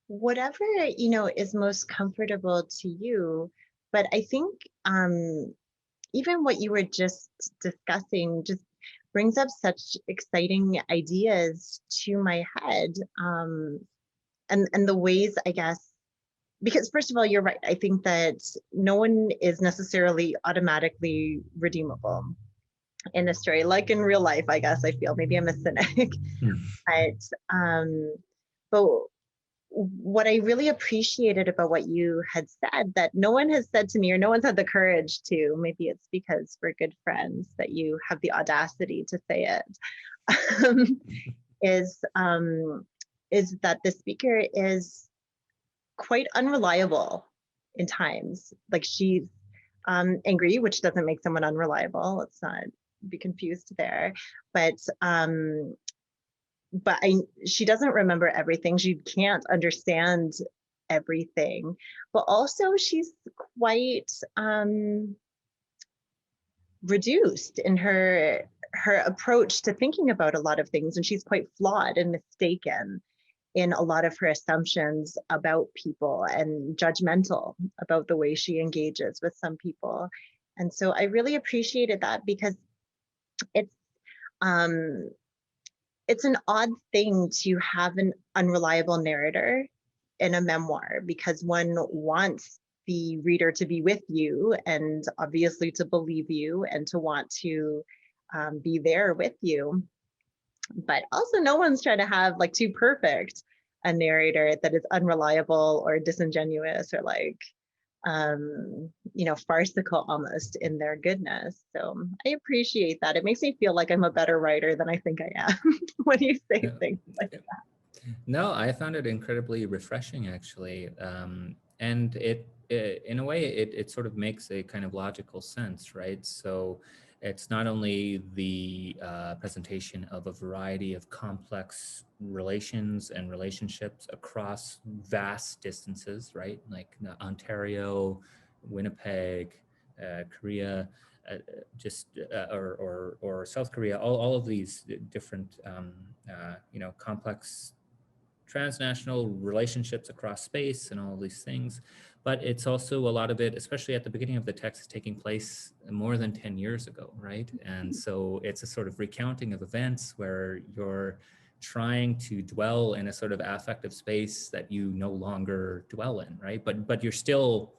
Whatever, you know, is most comfortable to you. But I think even what you were just discussing just brings up such exciting ideas to my head. And the ways, I guess, because first of all, you're right. I think that no one is necessarily automatically redeemable in a story, like in real life, I guess. I feel maybe I'm a cynic, but what I really appreciated about what you had said, that no one has said to me, or no one's had the courage to, maybe it's because we're good friends that you have the audacity to say it, is that the speaker is quite unreliable in times. Like, she's angry, which doesn't make someone unreliable. Let's not be confused there. But she doesn't remember everything. She can't understand everything. But also, she's quite reduced in her approach to thinking about a lot of things, and she's quite flawed and mistaken in a lot of her assumptions about people, and judgmental about the way she engages with some people. And so I really appreciated that, because it's an odd thing to have an unreliable narrator in a memoir, because one wants the reader to be with you, and obviously to believe you, and to want to be there with you. But also, no one's trying to have like too perfect a narrator that is unreliable or disingenuous, or like you know, farcical almost in their goodness. So I appreciate that. It makes me feel like I'm a better writer than I think I am when you say things like that. No, I found it incredibly refreshing, actually. And it in a way, it sort of makes a kind of logical sense, right? So it's not only the presentation of a variety of complex relations and relationships across vast distances, right? Like Ontario, Winnipeg, Korea, or South Korea, all of these different, you know, complex transnational relationships across space and all these things. But it's also a lot of it, especially at the beginning of the text, is taking place more than 10 years ago, right? And so it's a sort of recounting of events where you're trying to dwell in a sort of affective space that you no longer dwell in, right? But you're still,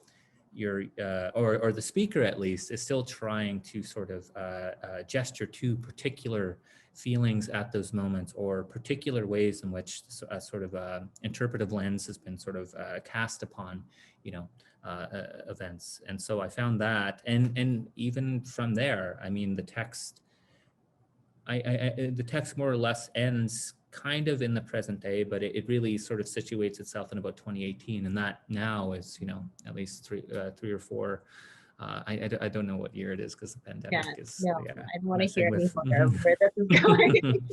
or the speaker at least is still trying to sort of gesture to particular feelings at those moments, or particular ways in which a sort of interpretive lens has been sort of cast upon, you know, events. And so I found that, and even from there, I mean, the text, the text more or less ends kind of in the present day, but it really sort of situates itself in about 2018, and that now is, you know, at least three or four. I don't know what year it is, because the pandemic is. No, I don't want to hear any more of where this is going.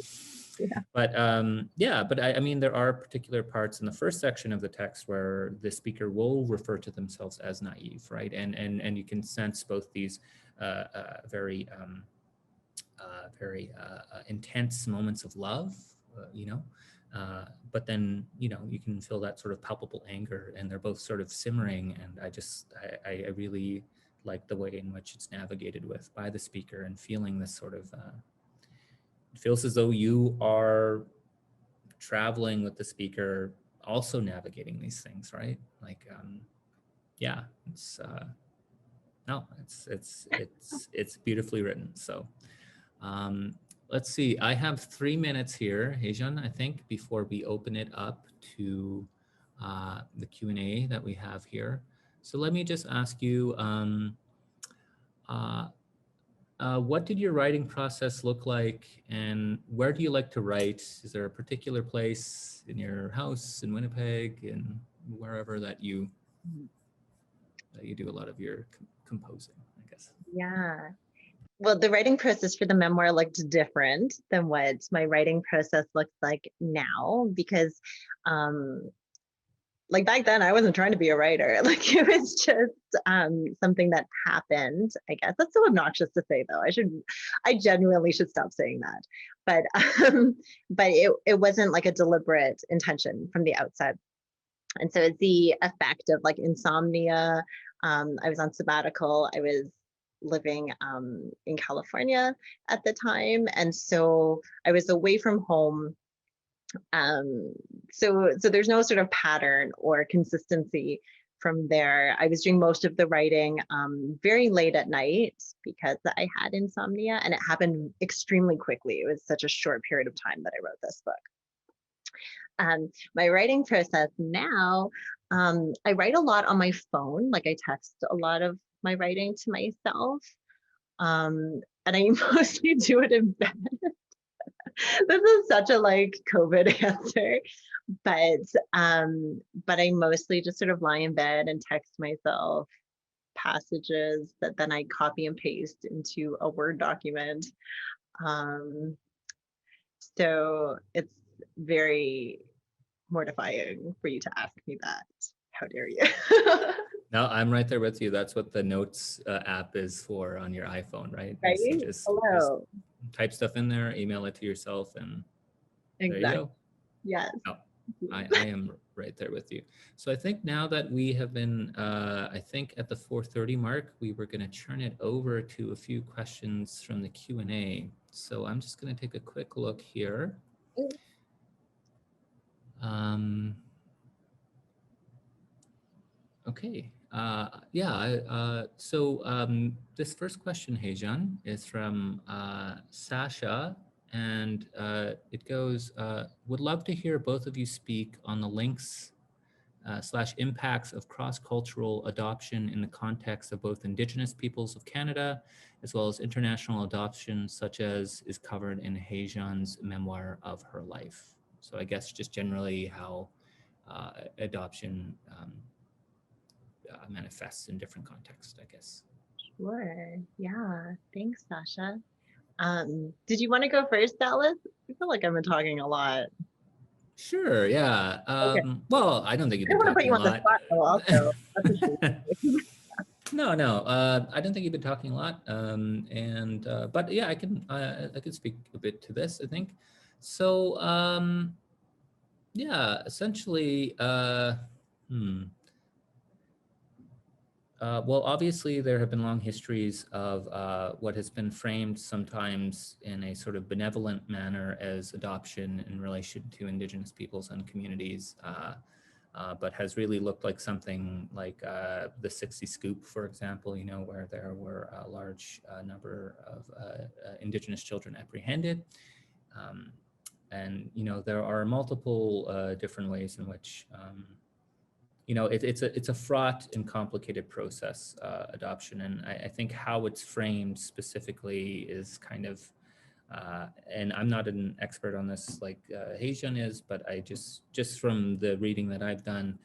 But I mean, there are particular parts in the first section of the text where the speaker will refer to themselves as naive, right? And you can sense both these very intense moments of love, you know, but then, you know, you can feel that sort of palpable anger, and they're both sort of simmering. And I really like the way in which it's navigated with by the speaker, and feeling this sort of, it feels as though you are traveling with the speaker, also navigating these things, right? Like, yeah, it's beautifully written. So let's see, I have 3 minutes here, Heijun, I think, before we open it up to the Q&A that we have here. So let me just ask you, what did your writing process look like, and where do you like to write? Is there a particular place in your house in Winnipeg, and wherever that you? you do a lot of your composing, I guess. Yeah. Well, the writing process for the memoir looked different than what my writing process looks like now, because like back then I wasn't trying to be a writer. Like it was just something that happened. I guess that's so obnoxious to say though. I genuinely should stop saying that. But it wasn't like a deliberate intention from the outset. And so it's the effect of like insomnia. I was on sabbatical. I was living in California at the time. And so I was away from home. So there's no sort of pattern or consistency from there. I was doing most of the writing very late at night because I had insomnia, and it happened extremely quickly. It was such a short period of time that I wrote this book. My writing process now, I write a lot on my phone. Like I text a lot of my writing to myself. And I mostly do it in bed. This is such a like COVID answer, but I mostly just sort of lie in bed and text myself passages that then I copy and paste into a Word document. So it's very mortifying for you to ask me that. How dare you? No, I'm right there with you. That's what the Notes app is for on your iPhone, right? Right? You just type stuff in there, email it to yourself, and exactly. there you go. Yes. No, I am right there with you. So I think now that we have been, I think at the 4:30 mark, we were going to turn it over to a few questions from the Q&A. So I'm just going to take a quick look here. Okay. This first question, Heijun, is from Sasha, and it goes, would love to hear both of you speak on the links / impacts of cross-cultural adoption in the context of both Indigenous peoples of Canada, as well as international adoption, such as is covered in Heijun's memoir of her life. So I guess just generally how adoption manifests in different contexts, I guess. Sure. Yeah. Thanks, Sasha. Did you want to go first, Dallas? I feel like I've been talking a lot. Sure. Yeah. Okay. Well, I don't think you've I been don't want to put talking you a on the lot. spot, though. Also, No. I don't think you've been talking a lot. But yeah, I can speak a bit to this, I think. So, yeah, essentially, well, obviously, there have been long histories of what has been framed sometimes in a sort of benevolent manner as adoption in relation to Indigenous peoples and communities, but has really looked like something like the 60 Scoop, for example, you know, where there were a large number of Indigenous children apprehended. And, you know, there are multiple different ways in which you know, it's a fraught and complicated process, adoption, and I think how it's framed specifically is kind of, and I'm not an expert on this like Heijun is, but I just from the reading that I've done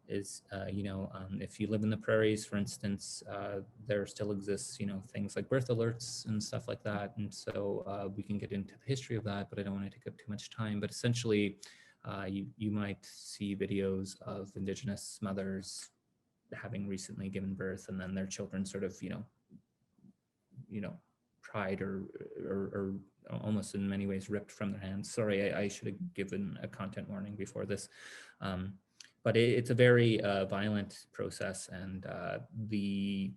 is, you know, if you live in the prairies, for instance, there still exists, you know, things like birth alerts and stuff like that, and so we can get into the history of that, but I don't want to take up too much time. But essentially, you might see videos of Indigenous mothers having recently given birth, and then their children sort of, you know, pried or almost in many ways ripped from their hands. Sorry, I should have given a content warning before this. But it's a very violent process, and the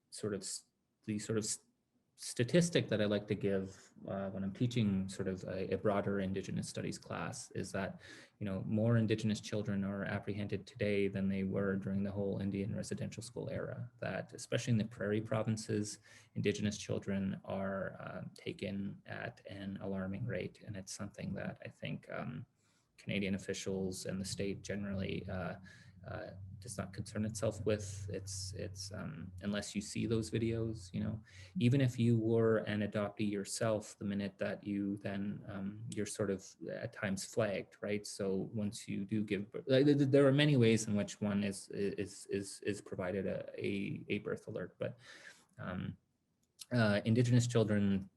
sort of statistic that I like to give when I'm teaching sort of a broader Indigenous studies class is that, you know, more Indigenous children are apprehended today than they were during the whole Indian residential school era. That especially in the prairie provinces, Indigenous children are taken at an alarming rate, and it's something that I think Canadian officials and the state generally does not concern itself with. It's unless you see those videos, you know, even if you were an adoptee yourself, the minute that you then you're sort of at times flagged, right? So once you do give, there are many ways in which one is provided a birth alert, but Indigenous children,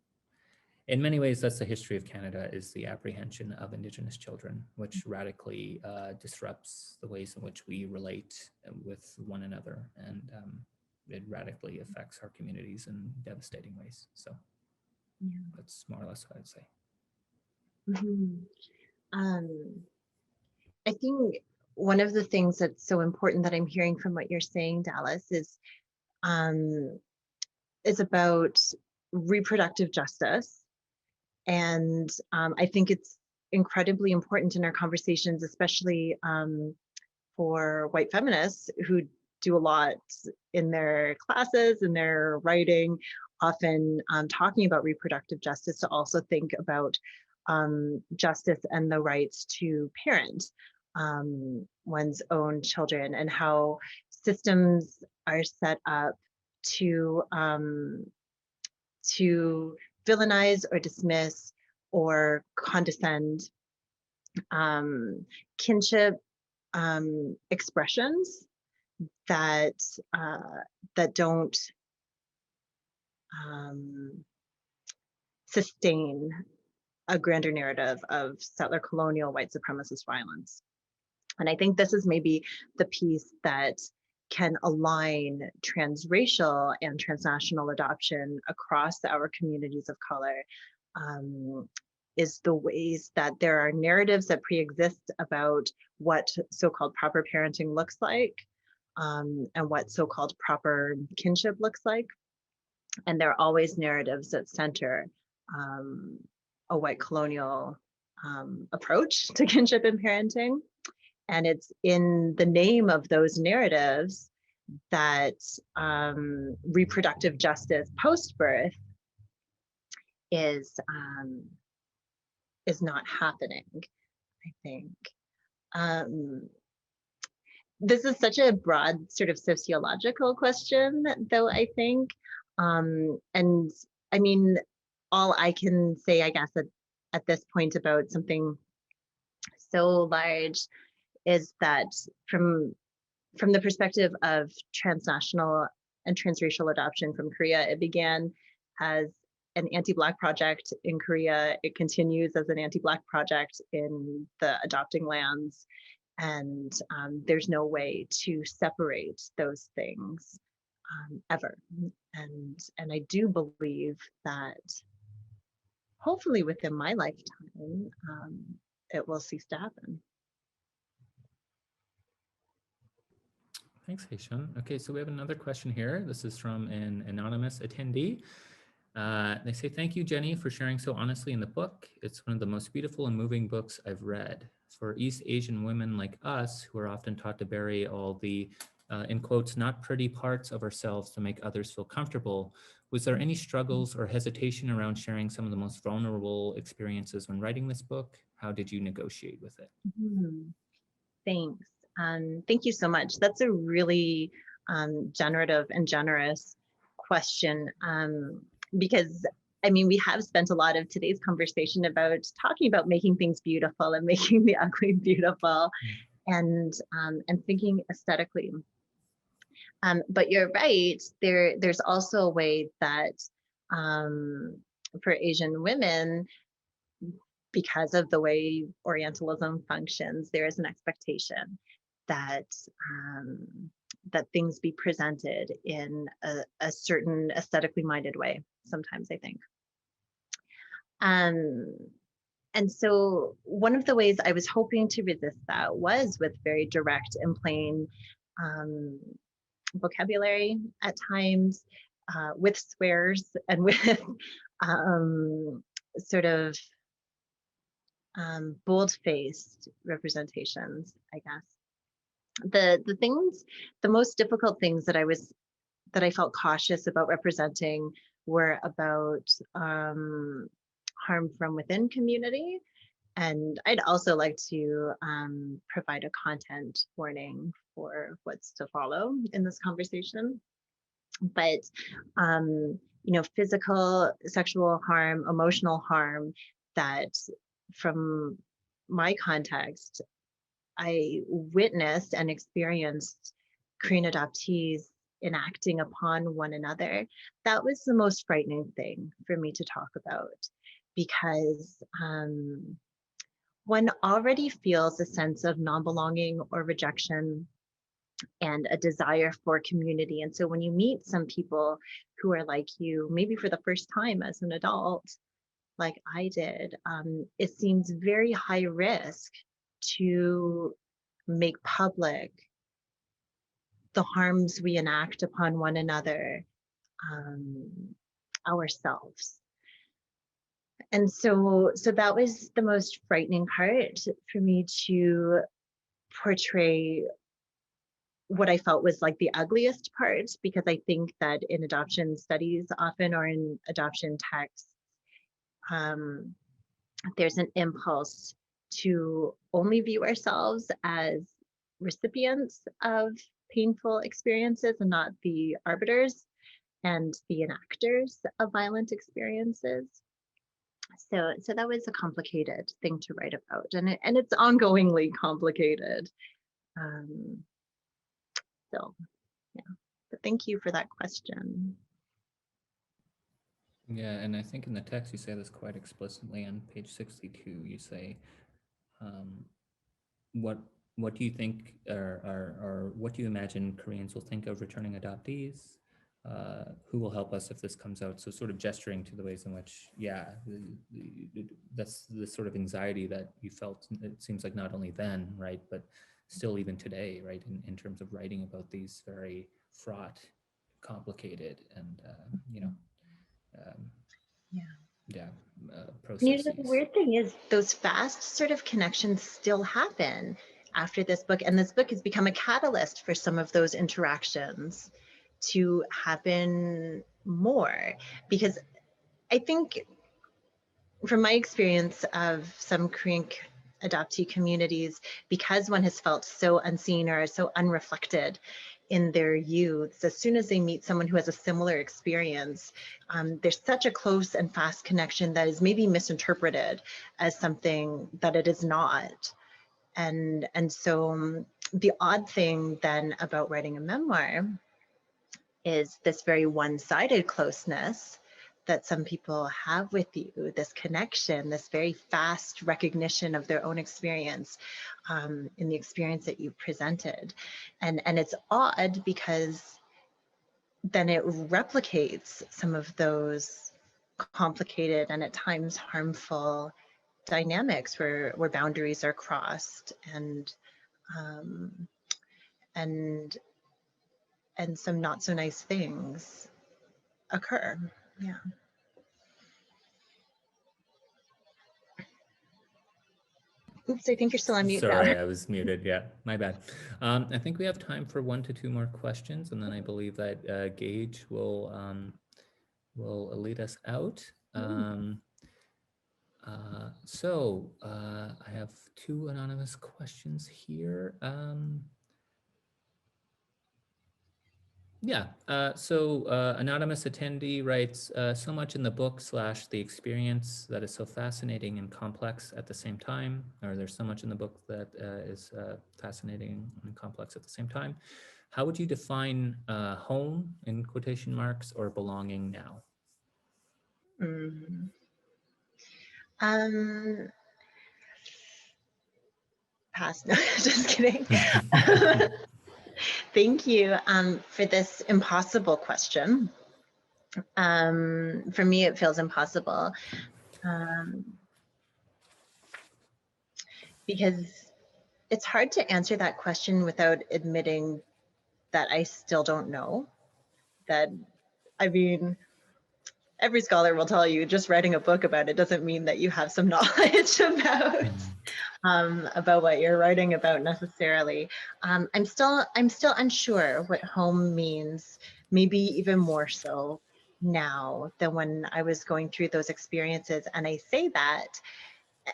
in many ways, that's the history of Canada, is the apprehension of Indigenous children, which radically disrupts the ways in which we relate with one another, and it radically affects our communities in devastating ways. So Yeah. that's more or less what I'd say. I think one of the things that's so important that I'm hearing from what you're saying, Dallas, is about reproductive justice. And I think it's incredibly important in our conversations, especially for white feminists who do a lot in their classes, in their writing, often talking about reproductive justice, to also think about justice and the rights to parent one's own children, and how systems are set up to villainize or dismiss or condescend kinship expressions that don't sustain a grander narrative of settler colonial white supremacist violence. And I think this is maybe the piece that can align transracial and transnational adoption across our communities of color, is the ways that there are narratives that pre-exist about what so-called proper parenting looks like, and what so-called proper kinship looks like. And there are always narratives that center a white colonial approach to kinship and parenting. And it's in the name of those narratives that reproductive justice post-birth is not happening, I think. This is such a broad sort of sociological question, though, I think. And I mean, all I can say, I guess, at this point about something so large is that from the perspective of transnational and transracial adoption from Korea, it began as an anti-Black project in Korea. It continues as an anti-Black project in the adopting lands. And there's no way to separate those things ever. And I do believe that hopefully within my lifetime, it will cease to happen. Thanks, Heijun. Okay, so we have another question here. This is from an anonymous attendee. They say, thank you, Jenny, for sharing so honestly in the book. It's one of the most beautiful and moving books I've read. For East Asian women like us, who are often taught to bury all the, in quotes, not pretty parts of ourselves to make others feel comfortable, was there any struggles or hesitation around sharing some of the most vulnerable experiences when writing this book? How did you negotiate with it? Thanks. Thank you so much. That's a really generative and generous question, because I mean, we have spent a lot of today's conversation about talking about making things beautiful and making the ugly beautiful, and thinking aesthetically. But you're right. There's also a way that for Asian women, because of the way Orientalism functions, there is an expectation that that things be presented in a certain aesthetically minded way, sometimes, I think. And so one of the ways I was hoping to resist that was with very direct and plain vocabulary at times, with swears and with sort of bold-faced representations, I guess. The most difficult things that I felt cautious about representing were about harm from within community And I'd also like to provide a content warning for what's to follow in this conversation. But physical, sexual harm, emotional harm, that from my context, I witnessed and experienced Korean adoptees enacting upon one another. That was the most frightening thing for me to talk about, because one already feels a sense of non-belonging or rejection and a desire for community. And so when you meet some people who are like you, maybe for the first time as an adult, like I did, it seems very high risk to make public the harms we enact upon one another, ourselves. And so that was the most frightening part for me, to portray what I felt was like the ugliest part, because I think that in adoption studies often, or in adoption texts, there's an impulse to only view ourselves as recipients of painful experiences and not the arbiters and the enactors of violent experiences. So that was a complicated thing to write about, and it's ongoingly complicated. So yeah, but thank you for that question. Yeah, and I think in the text you say this quite explicitly on page 62. You say, what do you think, or what do you imagine Koreans will think of returning adoptees? Who will help us if this comes out? So sort of gesturing to the ways in which, that's the sort of anxiety that you felt, it seems like, not only then, right, but still even today, right, in terms of writing about these very fraught, complicated, and processes. The weird thing is, those fast sort of connections still happen after this book, and this book has become a catalyst for some of those interactions to happen more, because I think, from my experience of some Korean adoptee communities, because one has felt so unseen or so unreflected in their youths, as soon as they meet someone who has a similar experience, there's such a close and fast connection that is maybe misinterpreted as something that it is not. And so the odd thing then about writing a memoir is this very one-sided closeness that some people have with you, this connection, this very fast recognition of their own experience in the experience that you presented. And it's odd, because then it replicates some of those complicated and at times harmful dynamics where boundaries are crossed, and some not so nice things occur. Yeah. Oops, I think you're still on mute. Sorry, I was muted. Yeah, my bad. I think we have time for 1 to 2 more questions, and then I believe that Gage will lead us out. I have 2 anonymous questions here. Anonymous attendee writes, so much in the book / the experience that is so fascinating and complex at the same time, or there's so much in the book that is fascinating and complex at the same time. How would you define home, in quotation marks, or belonging now? Pass. No, just kidding. Thank you for this impossible question. For me, it feels impossible because it's hard to answer that question without admitting that I still don't know. Every scholar will tell you, just writing a book about it doesn't mean that you have some knowledge about what you're writing about necessarily. I'm still unsure what home means, maybe even more so now than when I was going through those experiences. And I say that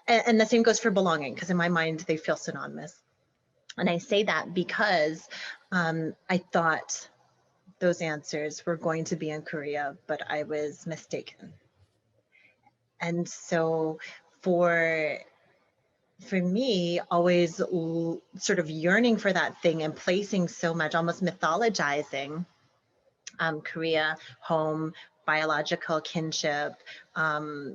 And the same goes for belonging, because in my mind, they feel synonymous. And I say that because I thought those answers were going to be in Korea, but I was mistaken. And so for me, always sort of yearning for that thing and placing so much, almost mythologizing Korea, home, biological kinship,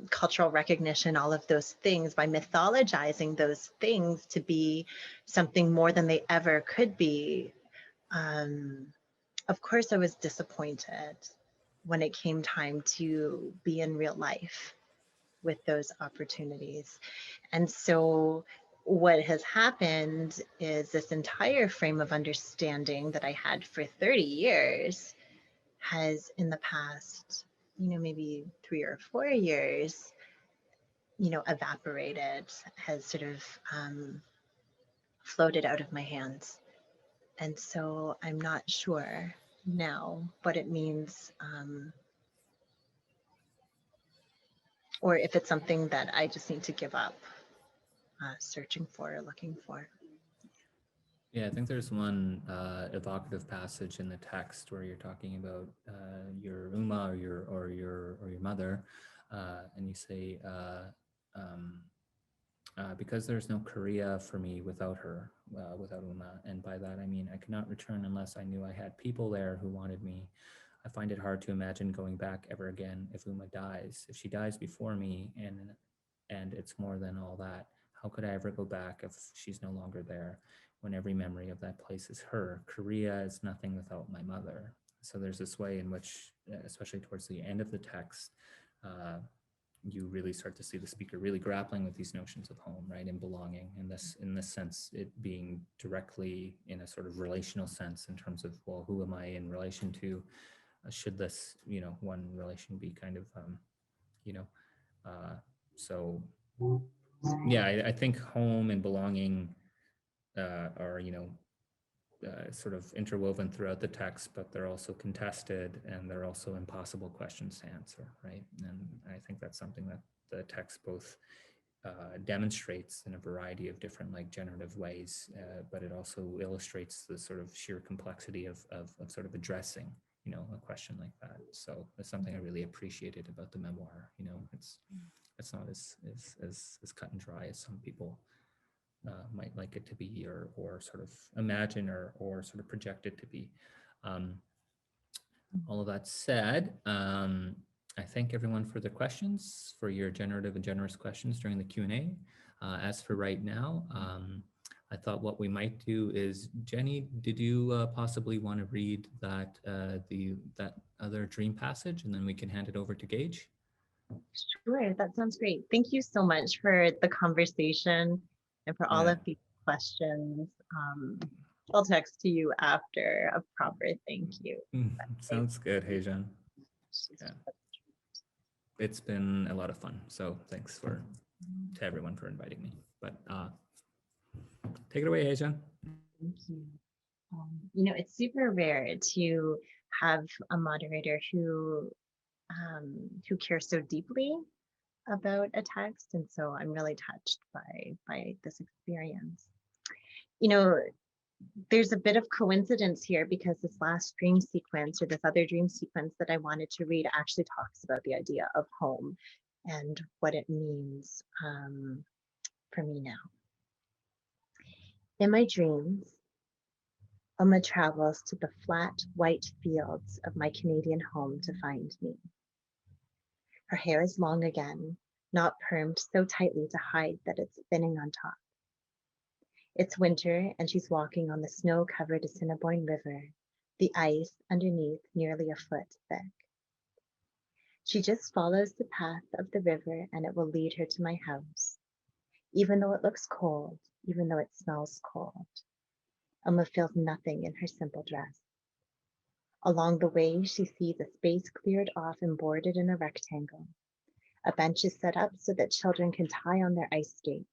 cultural recognition, all of those things, by mythologizing those things to be something more than they ever could be. Of course, I was disappointed when it came time to be in real life with those opportunities. And so what has happened is this entire frame of understanding that I had for 30 years has in the past, maybe 3 or 4 years, evaporated, has sort of floated out of my hands. And so I'm not sure now what it means, or if it's something that I just need to give up searching for or looking for. Yeah, I think there's one evocative passage in the text where you're talking about your Uma or your mother, and you say, because there's no Korea for me without her, without Uma, and by that I mean I could not return unless I knew I had people there who wanted me. I find it hard to imagine going back ever again if Uma dies. If she dies before me, and it's more than all that, how could I ever go back if she's no longer there, when every memory of that place is her? Korea is nothing without my mother. So there's this way in which, especially towards the end of the text, you really start to see the speaker really grappling with these notions of home, right, and belonging. In this sense, it being directly in a sort of relational sense in terms of, well, who am I in relation to? Should this, one relation be kind of, so yeah, I think home and belonging are, sort of interwoven throughout the text, but they're also contested and they're also impossible questions to answer, right? And I think that's something that the text both demonstrates in a variety of different generative ways, but it also illustrates the sort of sheer complexity of sort of addressing, a question like that. So that's something I really appreciated about the memoir. It's not as cut and dry as some people might like it to be, or sort of imagine or sort of project it to be. All of that said, I thank everyone for their questions, for your generative and generous questions during the Q&A. As for right now, I thought what we might do is, Jenny, did you possibly want to read that that other dream passage, and then we can hand it over to Gage? Sure, that sounds great. Thank you so much for the conversation and for all of these questions. I'll text to you after a proper thank you. Sounds good, Heijun. Yeah. It's been a lot of fun. So thanks to everyone for inviting me. But take it away, Heijun. Thank you. It's super rare to have a moderator who cares so deeply about a text, and so I'm really touched by this experience. There's a bit of coincidence here, because this last dream sequence, or this other dream sequence that I wanted to read, actually talks about the idea of home and what it means for me now. In my dreams, Uma travels to the flat, white fields of my Canadian home to find me. Her hair is long again, not permed so tightly to hide that it's thinning on top. It's winter, and she's walking on the snow-covered Assiniboine River, the ice underneath nearly a foot thick. She just follows the path of the river, and it will lead her to my house. Even though it looks cold, even though it smells cold, Uma feels nothing in her simple dress. Along the way, she sees a space cleared off and boarded in a rectangle. A bench is set up so that children can tie on their ice skates.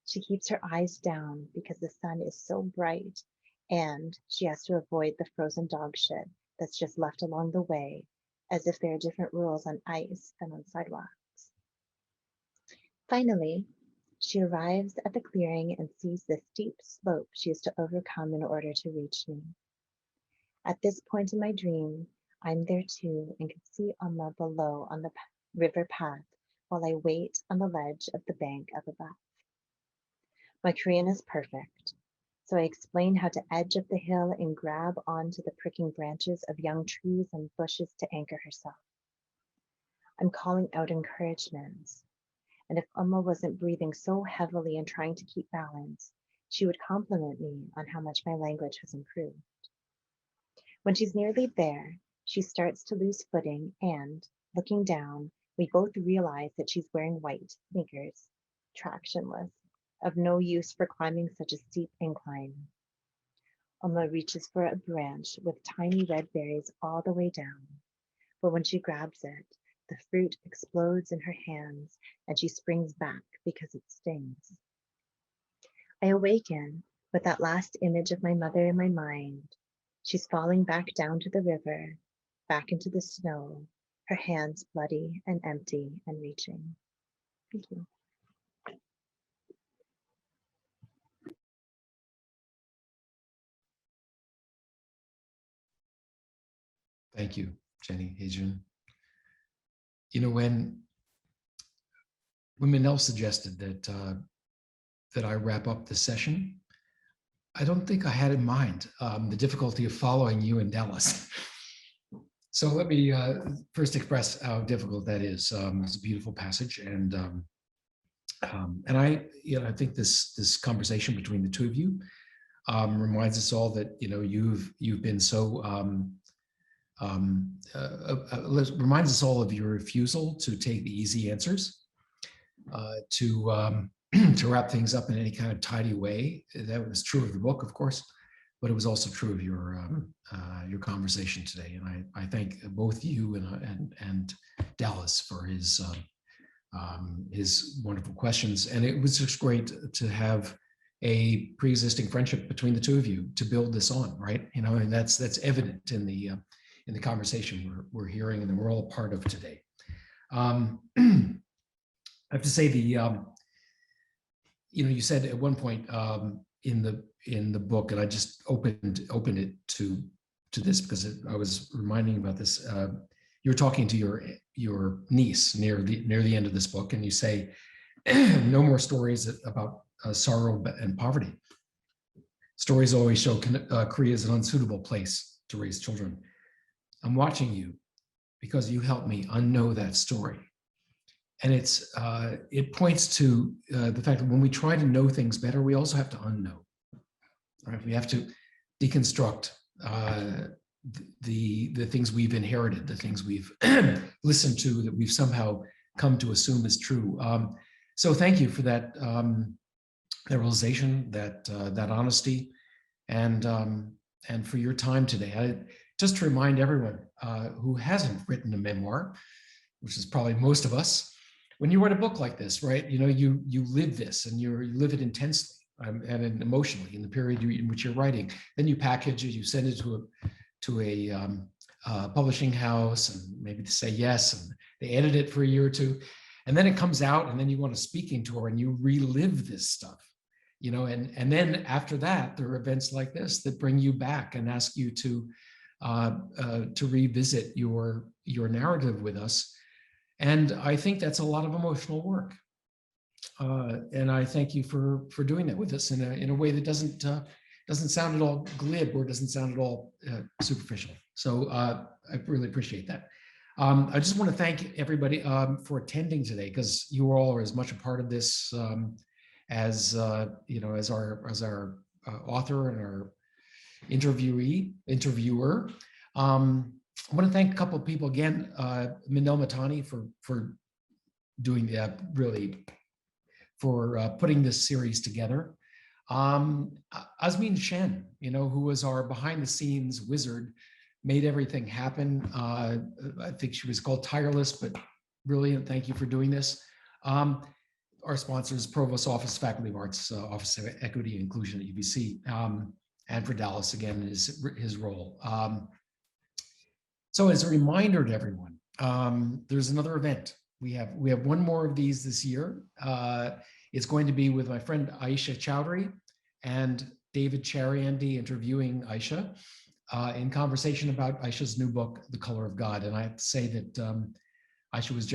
She keeps her eyes down because the sun is so bright, and she has to avoid the frozen dog shit that's just left along the way, as if there are different rules on ice than on sidewalks. Finally, she arrives at the clearing and sees the steep slope she has to overcome in order to reach me. At this point in my dream, I'm there too and can see Amma below on the river path while I wait on the ledge of the bank up above. My Korean is perfect, so I explain how to edge up the hill and grab onto the pricking branches of young trees and bushes to anchor herself. I'm calling out encouragement, and if Amma wasn't breathing so heavily and trying to keep balance, she would compliment me on how much my language has improved. When she's nearly there, she starts to lose footing and, looking down, we both realize that she's wearing white sneakers, tractionless, of no use for climbing such a steep incline. Amma reaches for a branch with tiny red berries all the way down, but when she grabs it, the fruit explodes in her hands and she springs back because it stings. I awaken with that last image of my mother in my mind. She's falling back down to the river, back into the snow, her hands bloody and empty and reaching. Thank you. Thank you, Jenny, Heijun. You know, when Minel suggested that I wrap up the session, I don't think I had in mind the difficulty of following you in Dallas. So let me first express how difficult that is. It's a beautiful passage, and I think this conversation between the two of you reminds us all that you've been so reminds us all of your refusal to take the easy answers, to wrap things up in any kind of tidy way. That was true of the book, of course, but it was also true of your conversation today. And I thank both you and Dallas for his wonderful questions. And it was just great to have a pre-existing friendship between the two of you to build this on, right? And that's evident in the conversation we're hearing and that we're all a part of today. I have to say you said at one point in the book, and I just opened it to this because I was reminding about this. You were talking to your niece near the end of this book, and you say, "No more stories about sorrow and poverty. Stories always show Korea is an unsuitable place to raise children. I'm watching you because you helped me unknow that story." And it points to the fact that when we try to know things better, we also have to unknow. Right? We have to deconstruct the things we've inherited, the things we've listened to, that we've somehow come to assume is true. So thank you for that realization, that honesty, and for your time today. Just to remind everyone who hasn't written a memoir, which is probably most of us, when you write a book like this, right? You live this, and you live it intensely and emotionally in the period in which you're writing. Then you package it, you send it to a publishing house, and maybe they say yes, and they edit it for a year or two, and then it comes out, and then you want a speaking tour, and you relive this stuff, and then after that, there are events like this that bring you back and ask you to revisit your narrative with us. And I think that's a lot of emotional work. And I thank you for doing that with us in a way that doesn't sound at all glib or doesn't sound at all superficial. So I really appreciate that. I just want to thank everybody for attending today, because you all are as much a part of this as our author and our interviewer. I want to thank a couple of people again, Minel Matani for doing for putting this series together. Asmin Shen, who was our behind the scenes wizard, made everything happen. I think she was called tireless, but brilliant. Thank you for doing this. Our sponsors, Provost Office, Faculty of Arts, Office of Equity and Inclusion at UBC, and for Dallas, again, his role. So as a reminder to everyone, there's another event we have one more of these this year. It's going to be with my friend Aisha Chowdhury and David Chariandy interviewing Aisha in conversation about Aisha's new book, The Color of God. And I have to say that Aisha was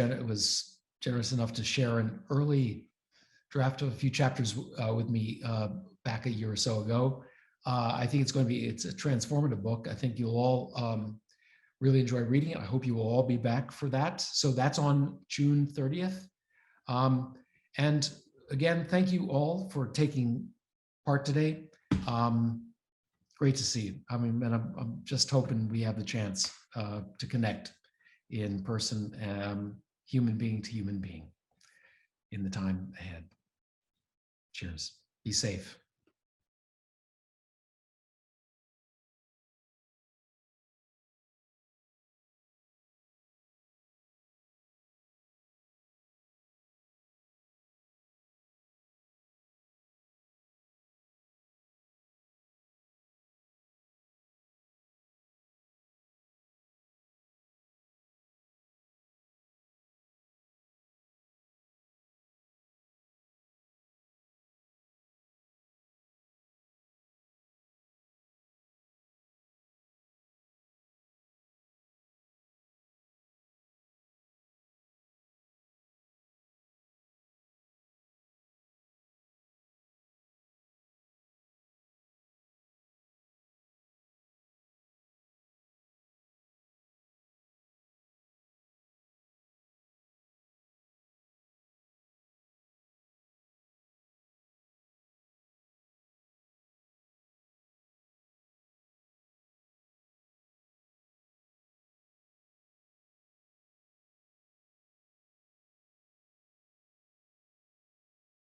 generous enough to share an early draft of a few chapters with me back a year or so ago. I think it's a transformative book. I think you'll all really enjoy reading it. I hope you will all be back for that. So that's on June 30th. And again, thank you all for taking part today. Great to see you. I mean, and I'm just hoping we have the chance to connect in person, human being to human being in the time ahead. Cheers. Be safe.